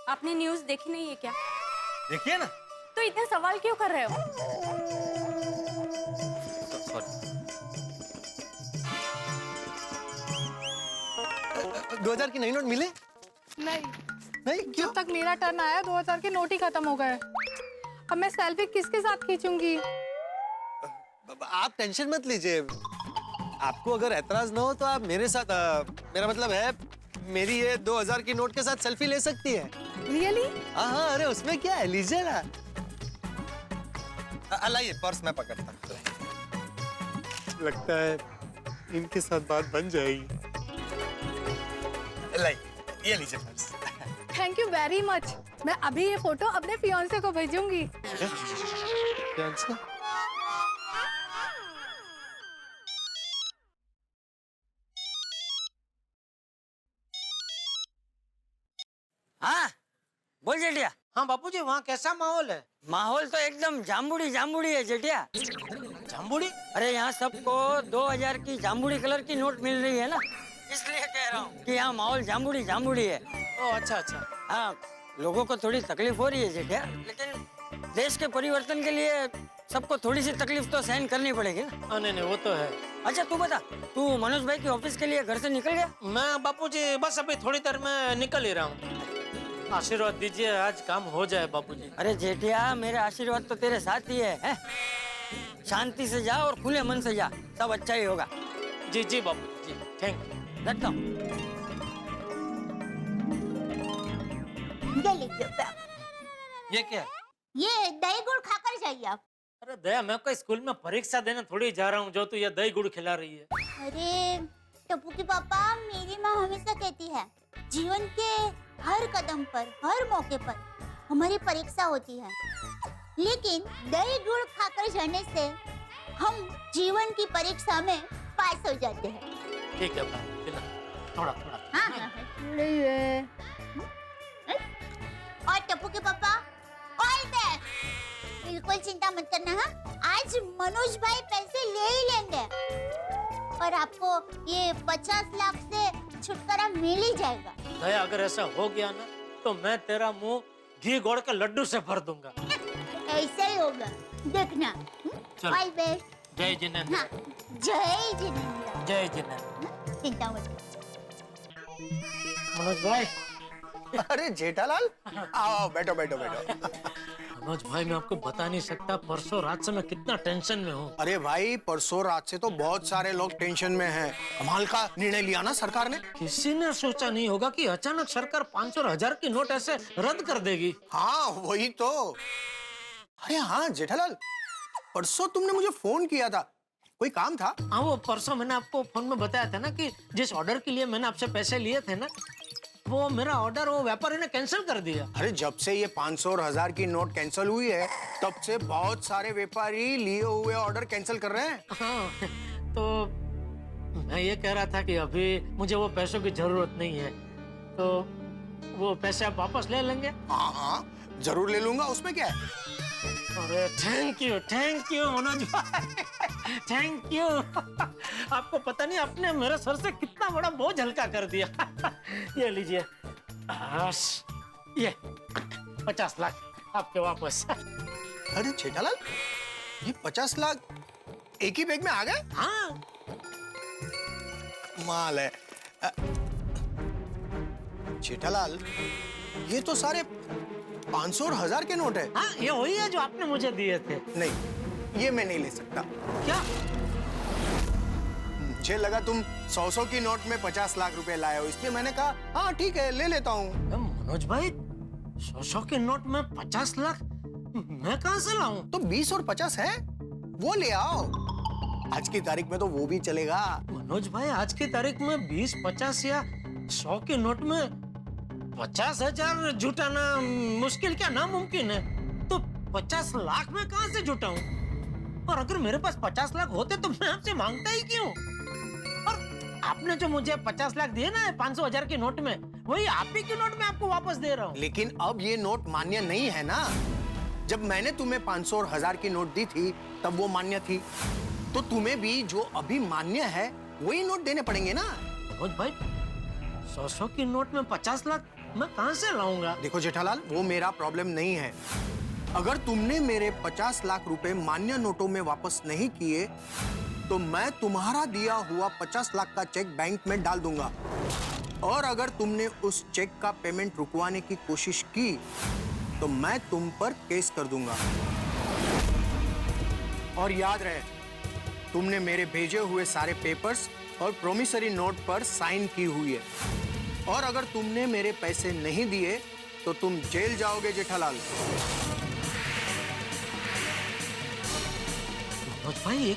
आपने न्यूज़ देखी नहीं है क्या? देखिए ना। तो इतने सवाल क्यों कर रहे हो? सॉरी। 2000 की नई नोट मिले? नहीं नहीं क्यों? जब तक मेरा टर्न आया 2000 के नोट ही खत्म हो गए। अब मैं सेल्फी किसके साथ खींचूंगी? आप टेंशन मत लीजिए, आपको अगर एतराज ना हो तो आप मेरे साथ मेरा मतलब है मेरी ये 2000 की नोट के साथ सेल्फी ले सकती है। रियली? हाँ अरे उसमें क्या है, लीजिए ना। लाइए पर्स मैं पकड़ता हूँ। लगता है इनके साथ बात बन जाएगी। लाइए ये लीजिए purse. Thank you very much. मैं अभी ये फोटो अपने फियांसे को भेजूंगी। फियांसे? हाँ बोल जेठिया। हाँ बापूजी वहाँ कैसा माहौल है? माहौल तो एकदम जामुड़ी जामुड़ी है जेठिया। जामुड़ी? अरे यहाँ सबको 2000 की जामुड़ी कलर की नोट मिल रही है ना, इसलिए कह रहा हूँ कि यहाँ माहौल जामुड़ी जामुड़ी है। ओ अच्छा अच्छा। हाँ लोगों को थोड़ी तकलीफ हो रही है जेठिया, लेकिन देश के परिवर्तन के लिए सबको थोड़ी सी तकलीफ तो सहन करनी पड़ेगी ना। नहीं वो तो है। अच्छा तू बता, तू मनोज भाई की ऑफिस के लिए घर से निकल गया? मैं बापूजी बस अभी थोड़ी देर में निकल ही रहा हूँ। आशीर्वाद दीजिए आज काम हो जाए बापूजी। अरे जेठिया मेरे आशीर्वाद तो तेरे साथ ही है? शांति से जा और खुले मन से जा, सब अच्छा ही होगा। जी जी बापूजी जी, थैंक यू। रखता हूँ। ये क्या है? ये दही गुड़ खाकर जाइए आप। अरे दया मैं कोई स्कूल में परीक्षा देने थोड़ी जा रहा हूँ जो तू ये दही गुड़ खिला रही है। अरे टप्पू की पापा, मेरी माँ हमेशा कहती है जीवन के हर कदम पर, हर मौके पर हमारी परीक्षा होती है, लेकिन दही गुड़ खाकर जाने से हम जीवन की परीक्षा में पास हो जाते हैं। ठीक है भाई, खिला थोड़ा थोड़ा। हाँ। और टप्पू के पापा ऑल बेस्ट, बिल्कुल चिंता मत करना। हाँ आज मनोज भाई पैसे ले ही लेंगे और आपको ये 50 लाख से छुटकारा मिल ही जाएगा। दया अगर ऐसा हो गया ना तो मैं तेरा मुंह घी गोड़ के लड्डू से भर दूंगा। ऐसा ही होगा, देखना। All best. जय जिनेंद्र। हाँ, जय जिनेंद्र। जय जिनेंद्र। चिंता मत। मनोज भाई। अरे जेठालाल आओ बैठो बैठो बैठो। मनोज भाई मैं आपको बता नहीं सकता परसों रात से मैं कितना टेंशन में हूँ। अरे भाई परसों रात से तो बहुत सारे लोग टेंशन में हैं। कमाल का निर्णय लिया ना सरकार ने। किसी ने सोचा नहीं होगा कि अचानक सरकार 500 और 1000 की नोट ऐसे रद्द कर देगी। हाँ वही तो। अरे हाँ जेठालाल, परसों तुमने मुझे फोन किया था, कोई काम था? हाँ वो परसों मैंने आपको फोन में बताया था ना कि जिस ऑर्डर के लिए मैंने आपसे पैसे लिए थे ना, वो मेरा ऑर्डर वो व्यापारी ने कैंसिल कर दिया। अरे जब से ये 500 और 1000 की नोट कैंसिल हुई है तब से बहुत सारे व्यापारी लिए हुए ऑर्डर कैंसिल कर रहे हैं। हाँ, तो मैं ये कह रहा था कि अभी मुझे वो पैसों की जरूरत नहीं है, तो वो पैसे आप वापस ले लेंगे? हाँ हाँ जरूर ले लूंगा, उसमें क्या है। अरे थैंक यू मनोज भाई, थैंक यू। आपको पता नहीं आपने मेरे सर से कितना बड़ा बोझ हल्का कर दिया। ये लीजिए, ये 50 लाख आपके वापस। अरे जेठालाल, ये 50 लाख एक ही बैग में आ गए? हाँ माल है। जेठालाल, ये तो सारे 500 और 1000 के नोट है। हाँ, ये वही है जो आपने मुझे दिए थे। नहीं, ये मैं नहीं ले सकता। क्या? मुझे लगा तुम 100 की नोट में 50 लाख रुपए लाए हो, इसलिए मैंने कहा हाँ ठीक है ले लेता हूँ। मनोज भाई, 100 के नोट में 50 लाख मैं कहाँ से लाऊं? तो 20 और 50 है, वो ले आओ। आज की तारीख में तो वो भी चलेगा। मनोज भाई, आज की तारीख में 20, 50 या 100 के नोट में 50,000 जुटाना मुश्किल क्या नामुमकिन है, तो 50 लाख में कहाँ से जुटाऊं? और अगर मेरे पास 50 लाख होते तो मैं आपसे मांगता ही क्यों? और आपने जो मुझे 50 लाख दिए ना 500,000 के नोट में, वही आप ही के नोट में आपको वापस दे रहा हूँ। लेकिन अब ये नोट मान्य नहीं है ना। जब मैंने तुम्हें 500 और 1000 की नोट दी थी तब वो मान्य थी, तो तुम्हें भी जो अभी मान्य है वही नोट देने पड़ेंगे ना। मनोज भाई, 100 की नोट में 50 लाख मैं कहाँ से लाऊंगा? देखो जेठालाल, वो मेरा प्रॉब्लम नहीं है। अगर तुमने मेरे 50 लाख रुपए मान्य नोटों में वापस नहीं किए तो मैं तुम्हारा दिया हुआ 50 लाख का चेक बैंक में डाल दूंगा, और अगर तुमने उस चेक का पेमेंट रुकवाने की कोशिश की तो मैं तुम पर केस कर दूंगा। और याद रहे, तुमने मेरे भेजे हुए सारे पेपर्स और प्रोमिसरी नोट पर साइन की हुई है, और अगर तुमने मेरे पैसे नहीं दिए तो तुम जेल जाओगे जेठालाल। मनोज भाई,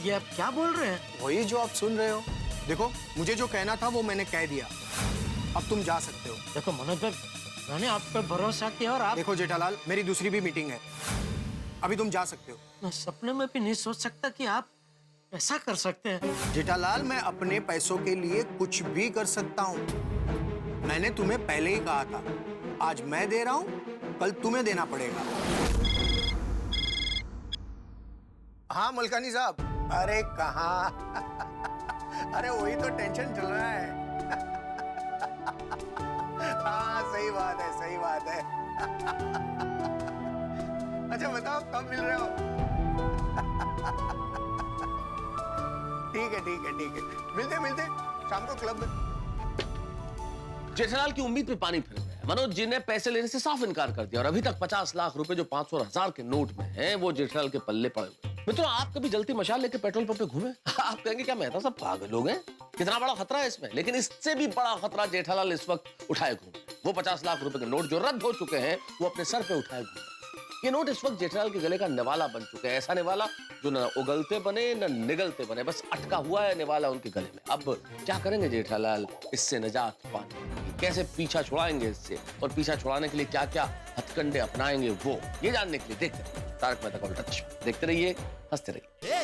ये आप क्या बोल रहे हैं? वही जो आप सुन रहे हो। देखो, मुझे जो कहना था वो मैंने कह दिया, अब तुम जा सकते हो। देखो मनोज भाई, मैंने आप पर भरोसा किया और आप... देखो जेठालाल, मेरी दूसरी भी मीटिंग है, अभी तुम जा सकते हो। मैं सपने में भी नहीं सोच सकता कि आप ऐसा कर सकते हैं। जेठालाल, मैं अपने पैसों के लिए कुछ भी कर सकता हूँ। मैंने तुम्हें पहले ही कहा था, आज मैं दे रहा हूँ, कल तुम्हें देना पड़ेगा। हाँ मलकानी साहब। अरे कहाँ अरे वही तो टेंशन चल रहा है। हाँ सही बात है, सही बात है। अच्छा बताओ कब मिल रहे हो? ठीक है ठीक है ठीक है, मिलते मिलते शाम को क्लब में। जेठालाल की उम्मीद पे पानी फिर गया। मनोज जी ने पैसे लेने से साफ इनकार कर दिया और अभी तक 50 लाख रुपए जो 500 और 1000 के नोट में हैं, वो जेठालाल के पल्ले पड़े हुए। मित्रों, आप कभी जलती मशाल लेके पेट्रोल पंप पे घूमे? आप कहेंगे क्या मेहता सब पागल लोग हैं, कितना बड़ा खतरा है इसमें। लेकिन इससे भी बड़ा खतरा जेठालाल इस वक्त उठाए घूमे। वो 50 लाख रुपए के नोट जो रद्द हो चुके हैं, वो अपने सर पे उठाए घूमे। ये नोट इस वक्त जेठालाल के गले का निवाला बन चुका है। ऐसा निवाला जो न उगलते बने न निगलते बने, बस अटका हुआ है निवाला उनके गले में। अब क्या करेंगे जेठालाल इससे निजात पाने? कैसे पीछा छुड़ाएंगे इससे, और पीछा छुड़ाने के लिए क्या क्या हथकंडे अपनाएंगे, वो ये जानने के लिए देखते रहिए तारक मेहता का उल्टा चश्मा। देखते रहिए, हंसते रहिए।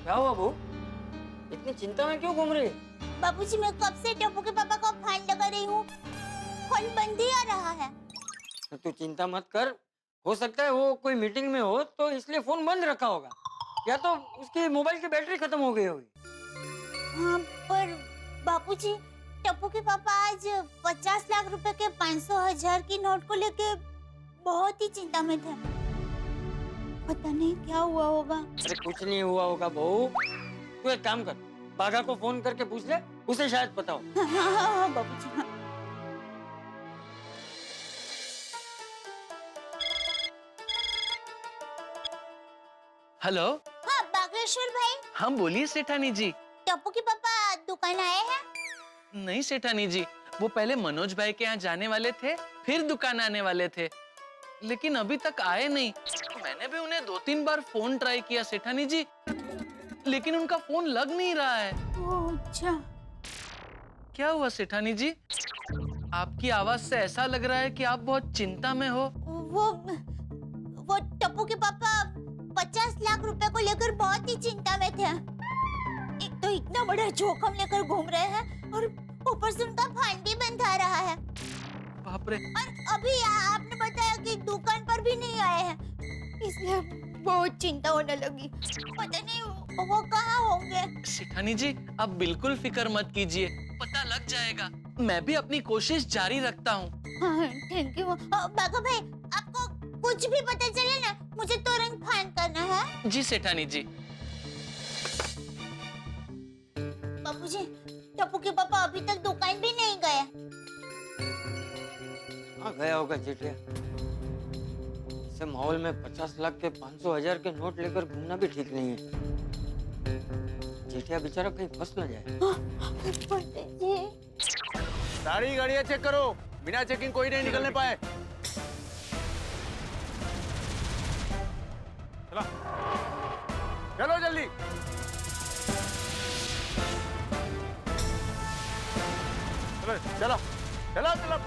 क्या हुआ बहू, इतनी चिंता में क्यों घूम रही? बाबूजी, मैं कब से टप्पू के पापा को फोन लगा रही हूँ, फोन बंद ही आ रहा है। तो तू चिंता मत कर, हो सकता है वो कोई मीटिंग में हो तो इसलिए फोन बंद रखा होगा, या तो उसकी मोबाइल की बैटरी खत्म हो गई होगी। हाँ, पर बाबूजी, टप्पू के पापा आज 50 लाख रुपए के 500,000 की नोट को लेके बहुत ही चिंता में थे। पता नहीं क्या हुआ होगा। अरे कुछ नहीं हुआ होगा बहू, तू एक काम कर, बाघा को फोन करके पूछ ले, उसे शायद पता हो। हाँ बाबूजी। हाँ। हेलो। हाँ बागेश्वर भाई। हम बोलिए सेठानी जी। टप्पू के पापा दुकान आए हैं? नहीं सेठानी जी, वो पहले मनोज भाई के यहाँ जाने वाले थे, फिर दुकान आने वाले थे, लेकिन अभी तक आए नहीं। मैंने भी उन्हें 2-3 बार फोन ट्राई किया सेठानी जी, लेकिन उनका फोन लग नहीं रहा है। अच्छा, क्या हुआ सेठानी जी? आपकी आवाज से ऐसा लग रहा है कि आप बहुत चिंता में हो। वो टप्पू के पापा 50 लाख रुपए को लेकर बहुत ही चिंता में थे। एक तो इतना बड़ा जोखिम लेकर घूम रहे हैं और ऊपर से उनका फाइन भी बंद आ रहा है। बाप रे। और अभी आपने बताया कि दुकान पर भी नहीं आए हैं, इसलिए बहुत चिंता होने लगी। पता नहीं वो कहाँ होंगे। सेठानी जी आप बिल्कुल फिक्र मत कीजिए, पता लग जाएगा। मैं भी अपनी कोशिश जारी रखता हूँ। Thank you. बाघा भाई, आपको कुछ भी पता चले ना, मुझे तुरंत फोन करना है। जी सेठानी जी। बापूजी, टप्पू के पापा अभी तक दुकान भी नहीं गए। हाँ गया होगा जेठिया। ऐसे माहौल में 50 लाख के 500,000 के नोट लेकर घूमना भी ठीक नहीं है। जेठिया बेचारा कहीं फंस न जाए। सारी गाड़ियां चेक करो, बिना चेकिंग कोई नहीं निकलने पाए। चलो चलो जल्दी। चलो चलो चलो।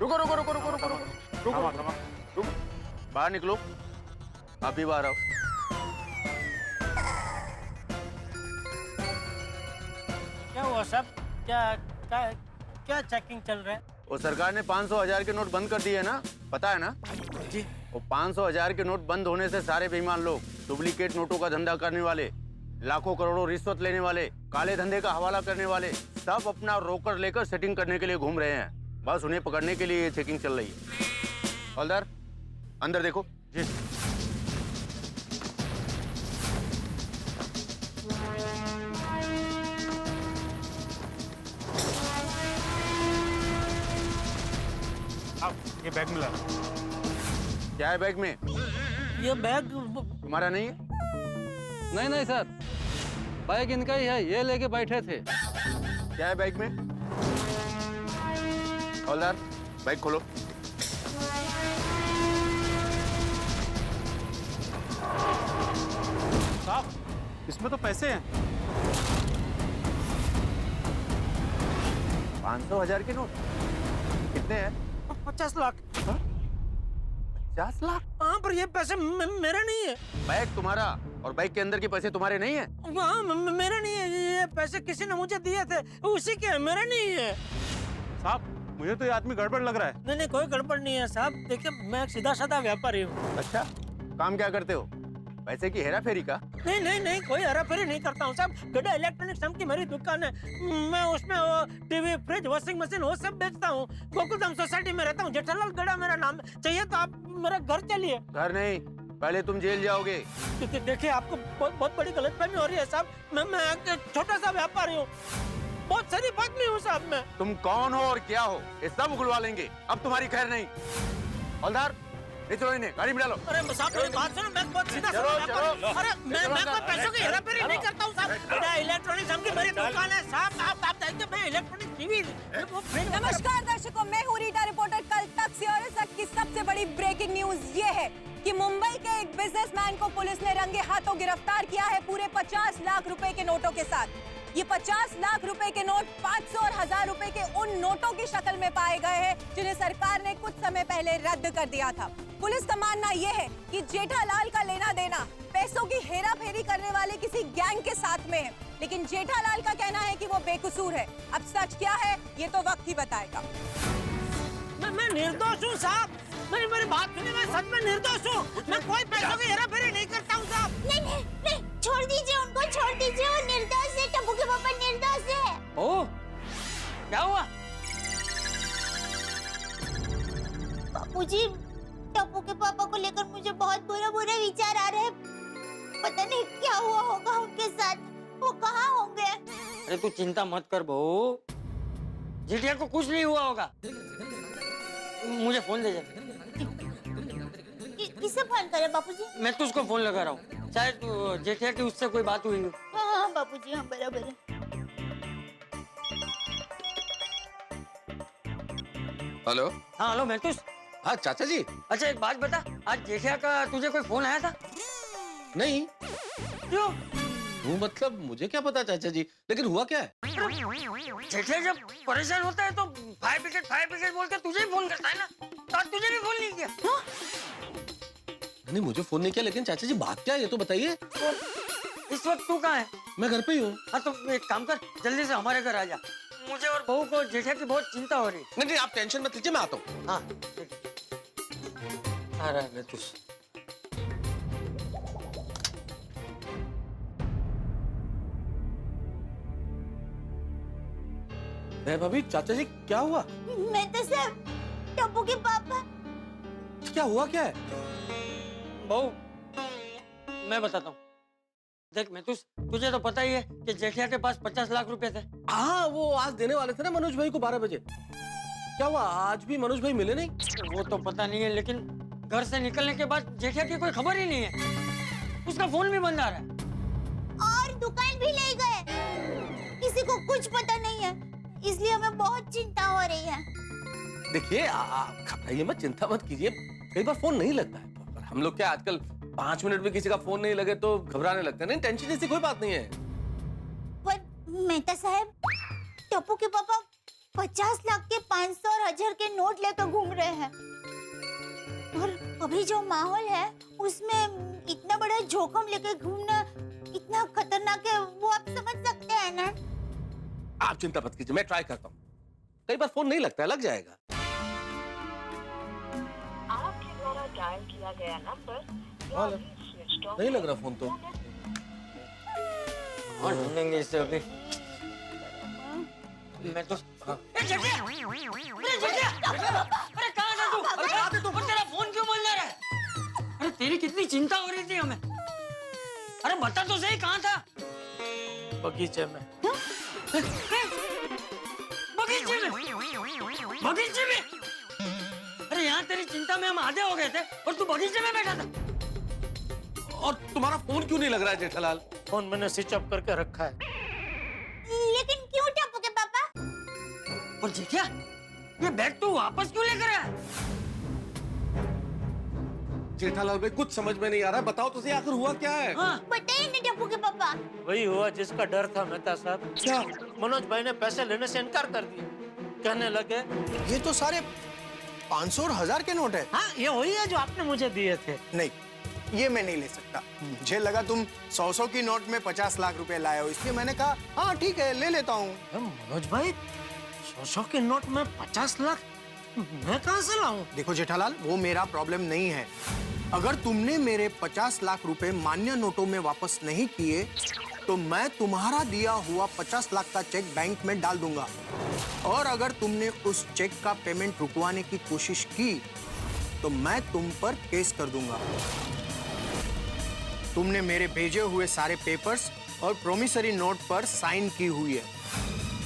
रुको रुको रुको रुको रुको रुको रुको रुको, बाहर निकलो। आप भी बाहर आओ। क्या हुआ सब? क्या चेकिंग चल रहा है? वो सरकार ने 500,000 के नोट बंद कर दिए ना, पता है ना जी। वो 500,000 के नोट बंद होने से सारे बेईमान लोग, डुप्लीकेट नोटों का धंधा करने वाले, लाखों करोड़ों रिश्वत लेने वाले, काले धंधे का हवाला करने वाले, सब अपना रोकर लेकर सेटिंग करने के लिए घूम रहे हैं। बस उन्हें पकड़ने के लिए ये चेकिंग चल रही है। हवलदार अंदर देखो। जी। ये बैग मिला। क्या है बैग में? ये बैग तुम्हारा नहीं है? नहीं नहीं सर, बैग इनका ही है, ये लेके बैठे थे। क्या है बैग में? हवलदार बैग खोलो। साहब इसमें तो पैसे हैं। 500,000 के नोट कितने हैं? 50 लाख। 50 लाख? हाँ पर ये पैसे मेरे नहीं है। बैग तुम्हारा और बैग के अंदर के पैसे तुम्हारे नहीं है? हाँ मेरे नहीं है, ये पैसे किसी ने मुझे दिए थे, उसी के, मेरे नहीं है। साहब मुझे तो ये आदमी गड़बड़ लग रहा है। नहीं कोई गड़बड़ नहीं है साहब। देखिए मैं एक सीधा साधा व्यापारी हूँ। अच्छा, काम क्या करते हो? पैसे की हेरा फेरी का? नहीं कोई हेरा फेरी नहीं करता हूँ साहब। गड्ढा इलेक्ट्रॉनिक्स नाम की मेरी दुकान है। मैं उसमें वो टीवी, फ्रिज, वॉशिंग मशीन वो सब बेचता हूँ। गोकुलधाम सोसाइटी में रहता हूँ। जेठालाल गड्ढा मेरा नाम है। चाहिए तो आप मेरा घर चलिए। घर नहीं, पहले तुम जेल जाओगे। देखिए आपको बहुत बड़ी गलतफहमी हो रही है साहब। मैं एक छोटा सा व्यापारी हूँ, बहुत शरीफ आदमी हूँ साहब मैं। तुम कौन हो और क्या हो ये सब उगलवा लेंगे, अब तुम्हारी खैर नहीं। हवलदार चलो इन्हें गाड़ी में डालो। अरे साहब मेरी बात सुनो, मैं बहुत सीधा चलो, साधा व्यापारी चलो। हूँ। अरे मैं कोई पैसों की हेराफेरी नहीं करता हूँ साहब। गड्ढा इलेक्ट्रॉनिक्स नाम की मेरी दुकान है साहब। आप देखिए मैं इलेक्ट्रॉनिक टीवी। नमस्कार दर्शकों, मैं हूँ रीटा रिपोर्टर। कल तक से और इस तक की सबसे बड़ी ब्रेकिंग न्यूज ये है कि मुंबई के एक बिजनेसमैन को पुलिस ने रंगे हाथों गिरफ्तार किया है, पूरे 50 लाख रुपए के नोटों के साथ। ये 50 लाख रुपए के नोट 500 और 1000 रुपए के उन नोटों की शक्ल में पाए गए हैं जिन्हें सरकार ने कुछ समय पहले रद्द कर दिया था। पुलिस का मानना यह है कि जेठालाल का लेना देना पैसों की हेरा फेरी करने वाले किसी गैंग के साथ में है, लेकिन जेठालाल का कहना है कि वो बेकसूर है। अब सच क्या है ये तो वक्त ही बताएगा। मैं निर्दोष हूँ साहब। मेरी बात सुनिए, मैं सच में निर्दोष हूँ। मैं कोई पैसों की हेराफेरी नहीं करता हूँ साहब। नहीं, छोड़ दीजिए उनको, छोड़ दीजिए। वो निर्दोष है, टप्पू के पापा निर्दोष है। ओ, क्या हुआ? बापूजी, टप्पू के पापा को लेकर मुझे बहुत बुरा विचार आ रहे हैं। पता नहीं क्या हुआ होगा उनके साथ, वो कहाँ होंगे। अरे तू चिंता मत कर बहू, जेठिया को कुछ नहीं हुआ होगा। मुझे फोन दे जा। किसे फोन करे बापूजी? मैं तो उसको फोन लगा रहा हूँ, शायद जेठिया की उससे कोई बात हुई हो। हाँ बापूजी, हाँ बराबर है। हेलो। हाँ हेलो महतूस। हाँ चाचा जी। अच्छा एक बात बता, आज जेठिया का तुझे कोई फोन आया था? नहीं। क्यों? वो मतलब मुझे क्या पता चाचा जी, लेकिन हुआ क्या है? जेठिया जब परेशान होता है तो फायर ब्रिगेड बोल के तुझे ही फोन करता है ना, तो आज तुझे भी फोन नहीं किया। नहीं मुझे फोन नहीं किया, लेकिन चाचा जी बात क्या है ये तो बताइए। इस वक्त तू कहाँ है? मैं घर पे ही हूँ। हाँ तो एक काम कर, जल्दी से हमारे घर आ जा। मुझे और बहू को जेठिया की बहुत चिंता हो रही है। नहीं आप टेंशन मत लीजिए, मैं आता हूँ। हाँ आ रहा है महतूस। भाभी चाचा जी क्या हुआ? मैं तो सब टप्पू के पापा। क्या हुआ क्या है? बहू मैं बताता हूँ। देख महतूस, तुझे तो पता ही है कि जेठिया के पास 50 लाख रुपए थे। हाँ वो आज देने वाले थे ना मनोज भाई को 12 बजे। क्या हुआ, आज भी मनोज भाई मिले नहीं? वो तो पता नहीं है, लेकिन घर से निकलने के बाद जेठिया की कोई खबर ही नहीं है। उसका फोन भी बंद आ रहा है और दुकान भी ले गए। किसी को कुछ पता नहीं है, इसलिए हमें बहुत चिंता हो रही है। देखिए घबराइए मत, चिंता मत कीजिए, कई बार फोन नहीं लगता है। पर हम लोग क्या आजकल 5 मिनट में किसी का फोन नहीं लगे तो घबराने लगते हैं। नहीं टेंशन जैसी कोई बात नहीं है। पर मेहता साहब, टप्पू के पापा 50 लाख के 500 और 1000 के नोट लेकर घूम रहे हैं। और अभी जो माहौल है उसमें इतना बड़ा जोखिम लेकर घूमना इतना खतरनाक है, वो आप समझ सकते हैं ना। आप चिंता मत कीजिए, मैं ट्राई करता हूँ। कई बार फोन नहीं लगता है, लग जाएगा। आपके द्वारा डायल किया गया नंबर नहीं लग रहा फोन तो। और ढूंढेंगे इसे अभी। मैं तो अरे जेठिया! अरे कहाँ था तू? अरे कहाँ थे तू? और तेरा फोन क्यों बंद रहा है? अरे तेरी कितनी चिंता हो रही थी हमें। अरे बता तो सही, कहाँ था? बगीचे में। बगीचे में? अरे यहाँ तेरी चिंता में हम आधे हो गए थे और तू बगीचे में बैठा था। और तुम्हारा फोन क्यों नहीं लग रहा है जेठालाल? फोन मैंने स्विच ऑफ करके रखा है। लेकिन क्यों टप्पू के पापा? और जेठिया, ये बैग तू वापस क्यों लेकर आया? जेठालाल भाई कुछ समझ में नहीं आ रहा, बताओ तो सही आखिर हुआ क्या है? बताइए ना टप्पू के पापा। वही हुआ जिसका डर था मेहता साहब। क्या? मनोज भाई ने पैसे लेने से इनकार कर दिया। कहने लगे ये तो सारे 500 और 1000 के नोट है। हाँ ये वही है जो आपने मुझे दिए थे। नहीं, ये मैं नहीं ले सकता। मुझे लगा तुम 100 की नोट में 50 लाख रुपए लाए हो, इसलिए मैंने कहा हाँ ठीक है ले लेता हूँ। मनोज भाई 100 के नोट में 50 लाख मैं कहाँ से लाऊं? देखो जेठालाल, वो मेरा प्रॉब्लम नहीं है। अगर तुमने मेरे 50 लाख रुपए मान्य नोटों में वापस नहीं किए तो मैं तुम्हारा दिया हुआ 50 लाख का चेक बैंक में डाल दूंगा। और अगर तुमने उस चेक का पेमेंट रुकवाने की कोशिश की तो मैं तुम पर केस कर दूंगा। तुमने मेरे भेजे हुए सारे पेपर्स और प्रोमिसरी नोट पर साइन की हुई है,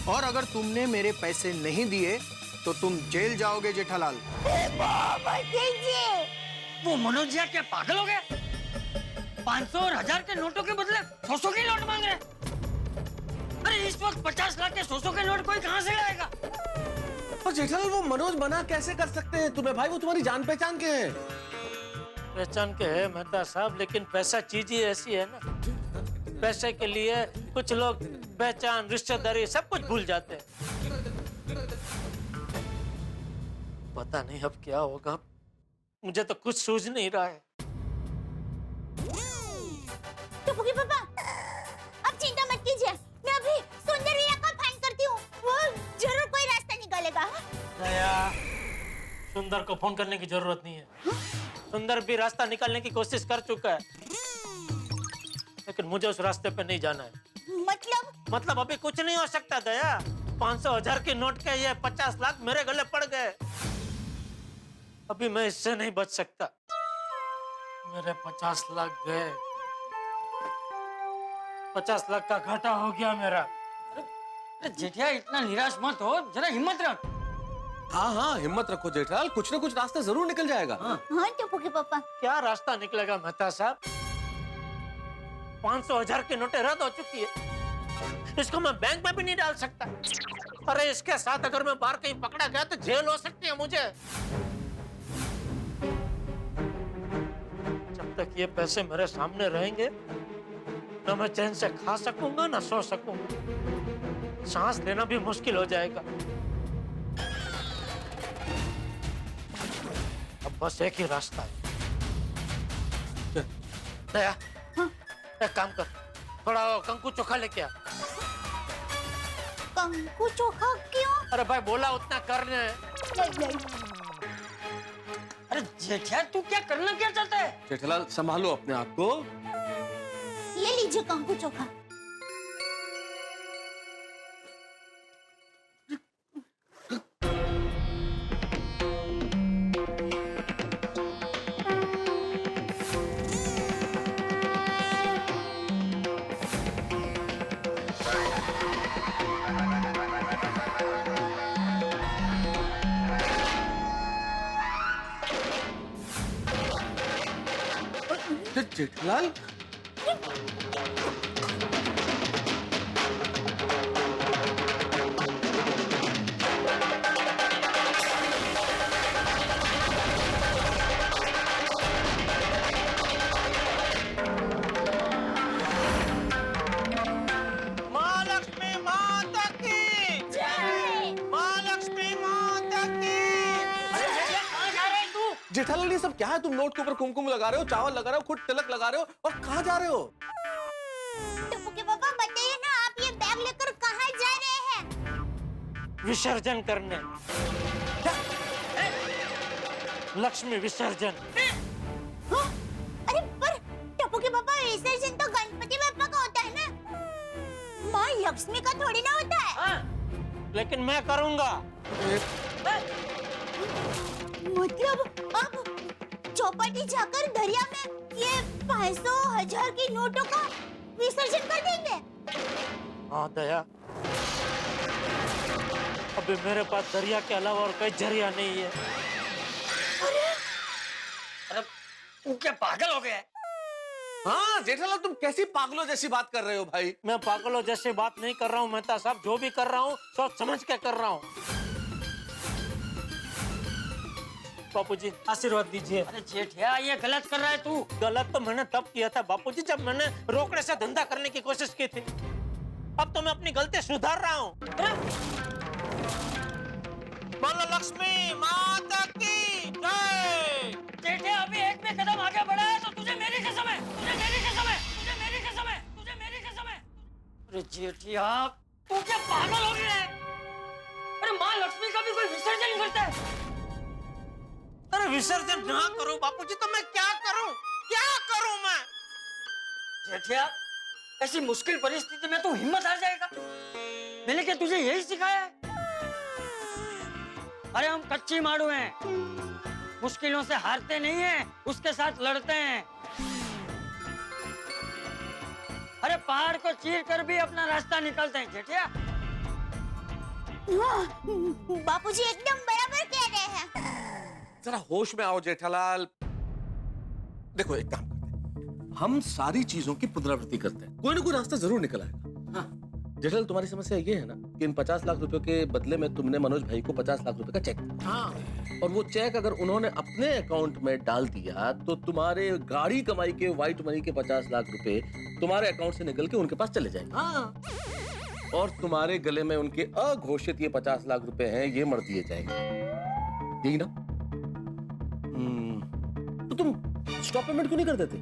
और अगर तुमने मेरे पैसे नहीं दिए तो तुम जेल जाओगे जेठालाल। वो मनोज जी क्या पागल हो गए? 500 और 1000 के नोटों के बदले 100 के नोट मांग रहे। अरे इस वक्त 50 लाख के 100 के नोट कोई कहाँ से लाएगा? पर जेठालाल वो मनोज मना कैसे कर सकते हैं तुम्हें? भाई वो तुम्हारी जान पहचान के हैं। पहचान के है मेहता साहब, लेकिन पैसा चीज ही ऐसी है ना, पैसे के लिए कुछ लोग पहचान रिश्तेदारी सब कुछ भूल जाते हैं। पता नहीं अब क्या होगा, मुझे तो कुछ सूझ नहीं रहा है। टप्पू के पापा, अब चिंता मत कीजिए, मैं अभी सुंदर भैया को फाइंड करती हूँ, वो जरूर कोई रास्ता निकालेगा। दया, सुंदर को फोन करने की जरूरत नहीं है। सुंदर भी रास्ता निकालने की कोशिश कर चुका है, लेकिन मुझे उस रास्ते पे नहीं जाना है। मतलब अभी कुछ नहीं हो सकता दया। 500 1000 के नोट के ये 50 लाख मेरे गले पड़ गए। अभी मैं इससे नहीं बच सकता। मेरे 50 लाख गए, 50 लाख का घाटा हो गया मेरा। जेठिया इतना निराश मत हो, जरा हिम्मत रख। हाँ हाँ हिम्मत रखो जेठालाल, कुछ ना कुछ रास्ता जरूर निकल जाएगा। हाँ टप्पू के पापा। क्या रास्ता निकलेगा मेहता साहब? 500,000 की नोटें रद्द हो चुकी है, इसको मैं बैंक में भी नहीं डाल सकता। अरे इसके साथ अगर मैं बाहर कहीं पकड़ा गया तो जेल हो सकती है मुझे। जब तक ये पैसे मेरे सामने रहेंगे न मैं चैन से खा सकूंगा न सो सकूंगा, सांस लेना भी मुश्किल हो जाएगा। अब बस एक ही रास्ता है। दया, एक काम कर, थोड़ा कंकु चोखा लेके आ। कंकु चोखा क्यों? अरे भाई बोला उतना करने। अरे जेठिया तू क्या करना क्या चाहता है? जेठालाल संभालो अपने आप को। ये लीजिए कंकु चोखा। जेठालाल महालक्ष्मी माता की जय। महालक्ष्मी माता की। अरे जेठिया कहाँ जा रहे तू? जेठालाल ये सब क्या है? तुम नोट के ऊपर कुमकुम लगा रहे हो, चावल लगा रहे हो, खुद तिलक लगा रहे हो और कहाँ जा रहे हो? टप्पू के पापा बताइए ना, आप ये बैग लेकर कहाँ जा रहे हैं? विसर्जन करने। लक्ष्मी विसर्जन। हाँ? अरे पर टप्पू के पापा विसर्जन तो गणपति बप्पा का होता है ना, माँ लक्ष्मी का थोड़ी ना होता है। हाँ, लेकिन मैं करूंगा। मतलब आप चौपाटी जाकर दरिया में ये 500,000 की नोटों का विसर्जन कर देंगे? हाँ दया, अभी मेरे पास दरिया के अलावा और कोई जरिया नहीं है। अरे तू क्या पागल हो गया है? हाँ जेठालाल तुम कैसी पागलों जैसी बात कर रहे हो भाई? मैं पागलों जैसी बात नहीं कर रहा हूँ मेहता साहब, जो भी कर रहा हूँ सोच समझ के कर रहा हूँ। बापूजी आशीर्वाद दीजिए। अरे जेठिया ये गलत कर रहा है तू। गलत तो मैंने तब किया था बापूजी जब मैंने रोकड़े से धंधा करने की कोशिश की थी। अब तो मैं अपनी गलती सुधार रहा हूँ। बोलो लक्ष्मी माता की जय। जेठिया अभी एक भी कदम आगे बढ़ा है तो तुझे मेरी कसम है, तुझे मेरी कसम है, तुझे मेरी कसम है, तुझे मेरी कसम है। अरे जेठिया तू क्या पागल हो गया है? अरे माँ लक्ष्मी का भी कोई विसर्जन करता है? अरे विसर्जन ना करूं बापूजी तो मैं क्या करूं? क्या करूं मैं? जेठिया ऐसी मुश्किल परिस्थिति में तू हिम्मत हार जाएगा? मैंने क्या तुझे यही सिखाया है? अरे हम कच्ची मारू हैं, मुश्किलों से हारते नहीं हैं, उसके साथ लड़ते हैं। अरे पहाड़ को चीर कर भी अपना रास्ता निकलते हैं जेठिया। बापूजी एकदम बराबर कह रहे हैं। जरा होश में आओ जेठालाल। देखो एक काम करते हैं, हम सारी चीजों की पुनरावृत्ति करते हैं, कोई ना कोई रास्ता जरूर निकल आएगा। हाँ। जेठालाल तुम्हारी समस्या ये है ना कि इन 50 लाख रुपए के बदले में तुमने मनोज भाई को 50 लाख रुपए का चेक दिया। हाँ। और वो चेक अगर उन्होंने अपने अकाउंट में डाल दिया तो तुम्हारे गाड़ी कमाई के व्हाइट मनी के 50 लाख रुपए तुम्हारे अकाउंट से निकल के उनके पास चले जाएंगे। हाँ। और तुम्हारे गले में उनके अघोषित ये 50 लाख रुपए हैं, ये मर दिए जाएंगे। यही ना? तो तुम स्टॉप पेमेंट क्यों नहीं कर देते?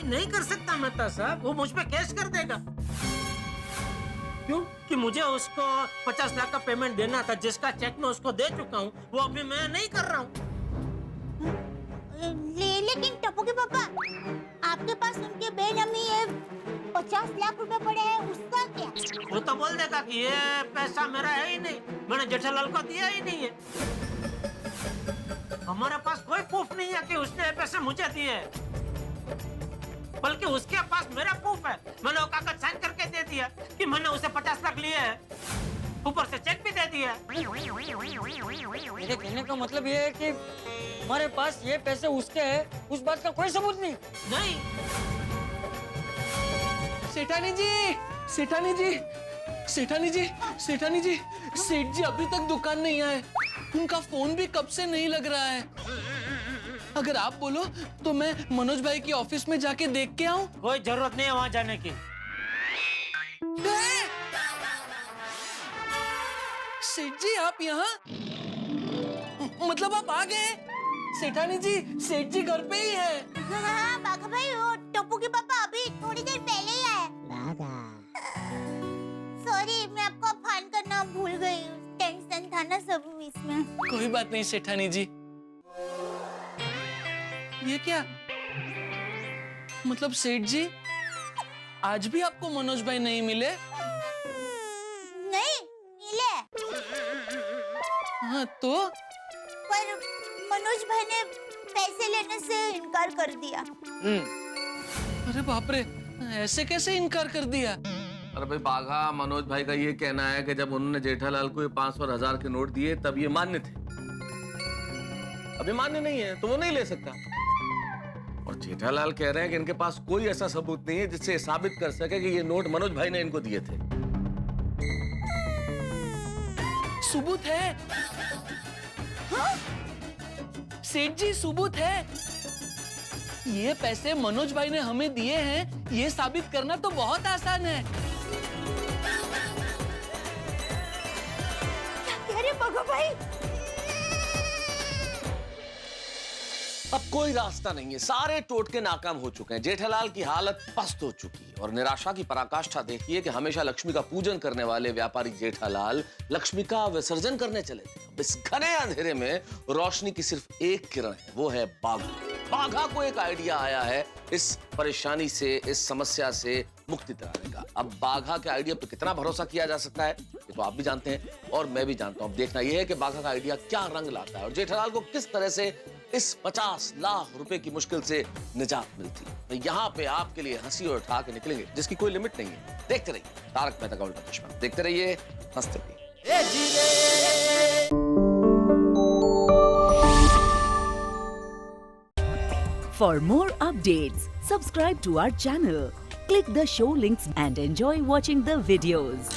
नहीं कर सकता मेहता साहब, वो मुझ पे केस कर देगा। क्यों? कि मुझे उसको 50 लाख का पेमेंट देना था, जिसका चेक मैं उसको दे चुका हूँ, वो अभी मैं नहीं कर रहा हूँ। लेकिन टप्पू के पापा, आपके पास उनके बेनामी ये 50 लाख रुपए पड़े हैं, उसका क्या? वो तो बोल देगा कि ये पैसा मेरा है ही नहीं, मैंने जेठालाल को दिया ही नहीं है। हमारे पास कोई प्रूफ नहीं है कि उसने पैसे मुझे दिए। बल्कि उसके पास मेरा प्रूफ है। मैंने वो कागज साइन करके दे दिया कि मैंने उसे 50 लाख लिए हैं, ऊपर से चेक भी दे दिया। मेरे कहने का मतलब ये है कि हमारे पास ये पैसे उसके हैं, उस बात का कोई सबूत नहीं। नहीं। सेठानी जी, सेठानी जी, सेठानी जी, सेठानी जी, सेठ जी अभी तक दुकान नहीं आए। उनका फोन भी कब से नहीं लग रहा है। अगर आप बोलो तो मैं मनोज भाई की ऑफिस में जाके देख के आऊं। कोई जरूरत नहीं है वहां जाने की। सेठ जी आप यहाँ, मतलब आप आ गए? सेठानी जी, सेठ जी घर पे ही है। हाँ बाघा भाई, वो टप्पू के पापा अभी थोड़ी देर पहले ही आए। सॉरी, मैं आपको फोन करना भूल गई, टेंशन था ना सब इसमें। कोई बात नहीं सेठानी जी। ये क्या मतलब सेठ जी, आज भी आपको मनोज भाई नहीं मिले? नहीं मिले। हाँ तो? पर मनोज भाई ने पैसे लेने से इनकार कर दिया। अरे बाप रे, ऐसे कैसे इनकार कर दिया? अरे भाई बाघा, मनोज भाई का ये कहना है कि जब उन्होंने जेठालाल को ये 500 और 1000 के नोट दिए तब ये मान्य थे। अभी मान्य नहीं है तो वो नहीं ले सकता। और जेठालाल कह रहे हैं कि इनके पास कोई ऐसा सबूत नहीं है जिससे साबित कर सके कि ये नोट मनोज भाई ने इनको दिए थे। सबूत है? हाँ? सेठ जी सबूत है। ये पैसे मनोज भाई ने हमें दिए हैं, ये साबित करना तो बहुत आसान है। क्या कह रहे बाघा भाई? अब कोई रास्ता नहीं है, सारे टोटके नाकाम हो चुके हैं। जेठालाल की हालत पस्त हो चुकी है और निराशा की पराकाष्ठा देखिए कि हमेशा लक्ष्मी का पूजन करने वाले व्यापारी जेठालाल लक्ष्मी का विसर्जन करने चले थे। इस घने अंधेरे में रोशनी की सिर्फ एक किरण है, वो है बाघा। बाघा को एक आइडिया आया है इस परेशानी से, इस समस्या से मुक्ति दिलाने का। अब बाघा के आइडिया पे कितना भरोसा किया जा सकता है ये तो आप भी जानते हैं और मैं भी जानता हूं। देखना यह है कि बाघा का आइडिया क्या रंग लाता है और जेठालाल को किस तरह से इस 50 लाख रुपए की मुश्किल से निजात मिलती है। तो यहाँ पे आपके लिए हंसी और ठहाके निकलेंगे जिसकी कोई लिमिट नहीं है। देखते रहिए तारक मेहता का उल्टा चश्मा, देखते रहिए, हंसते रहिए। For more updates, subscribe to our channel, click the show links and enjoy watching the videos.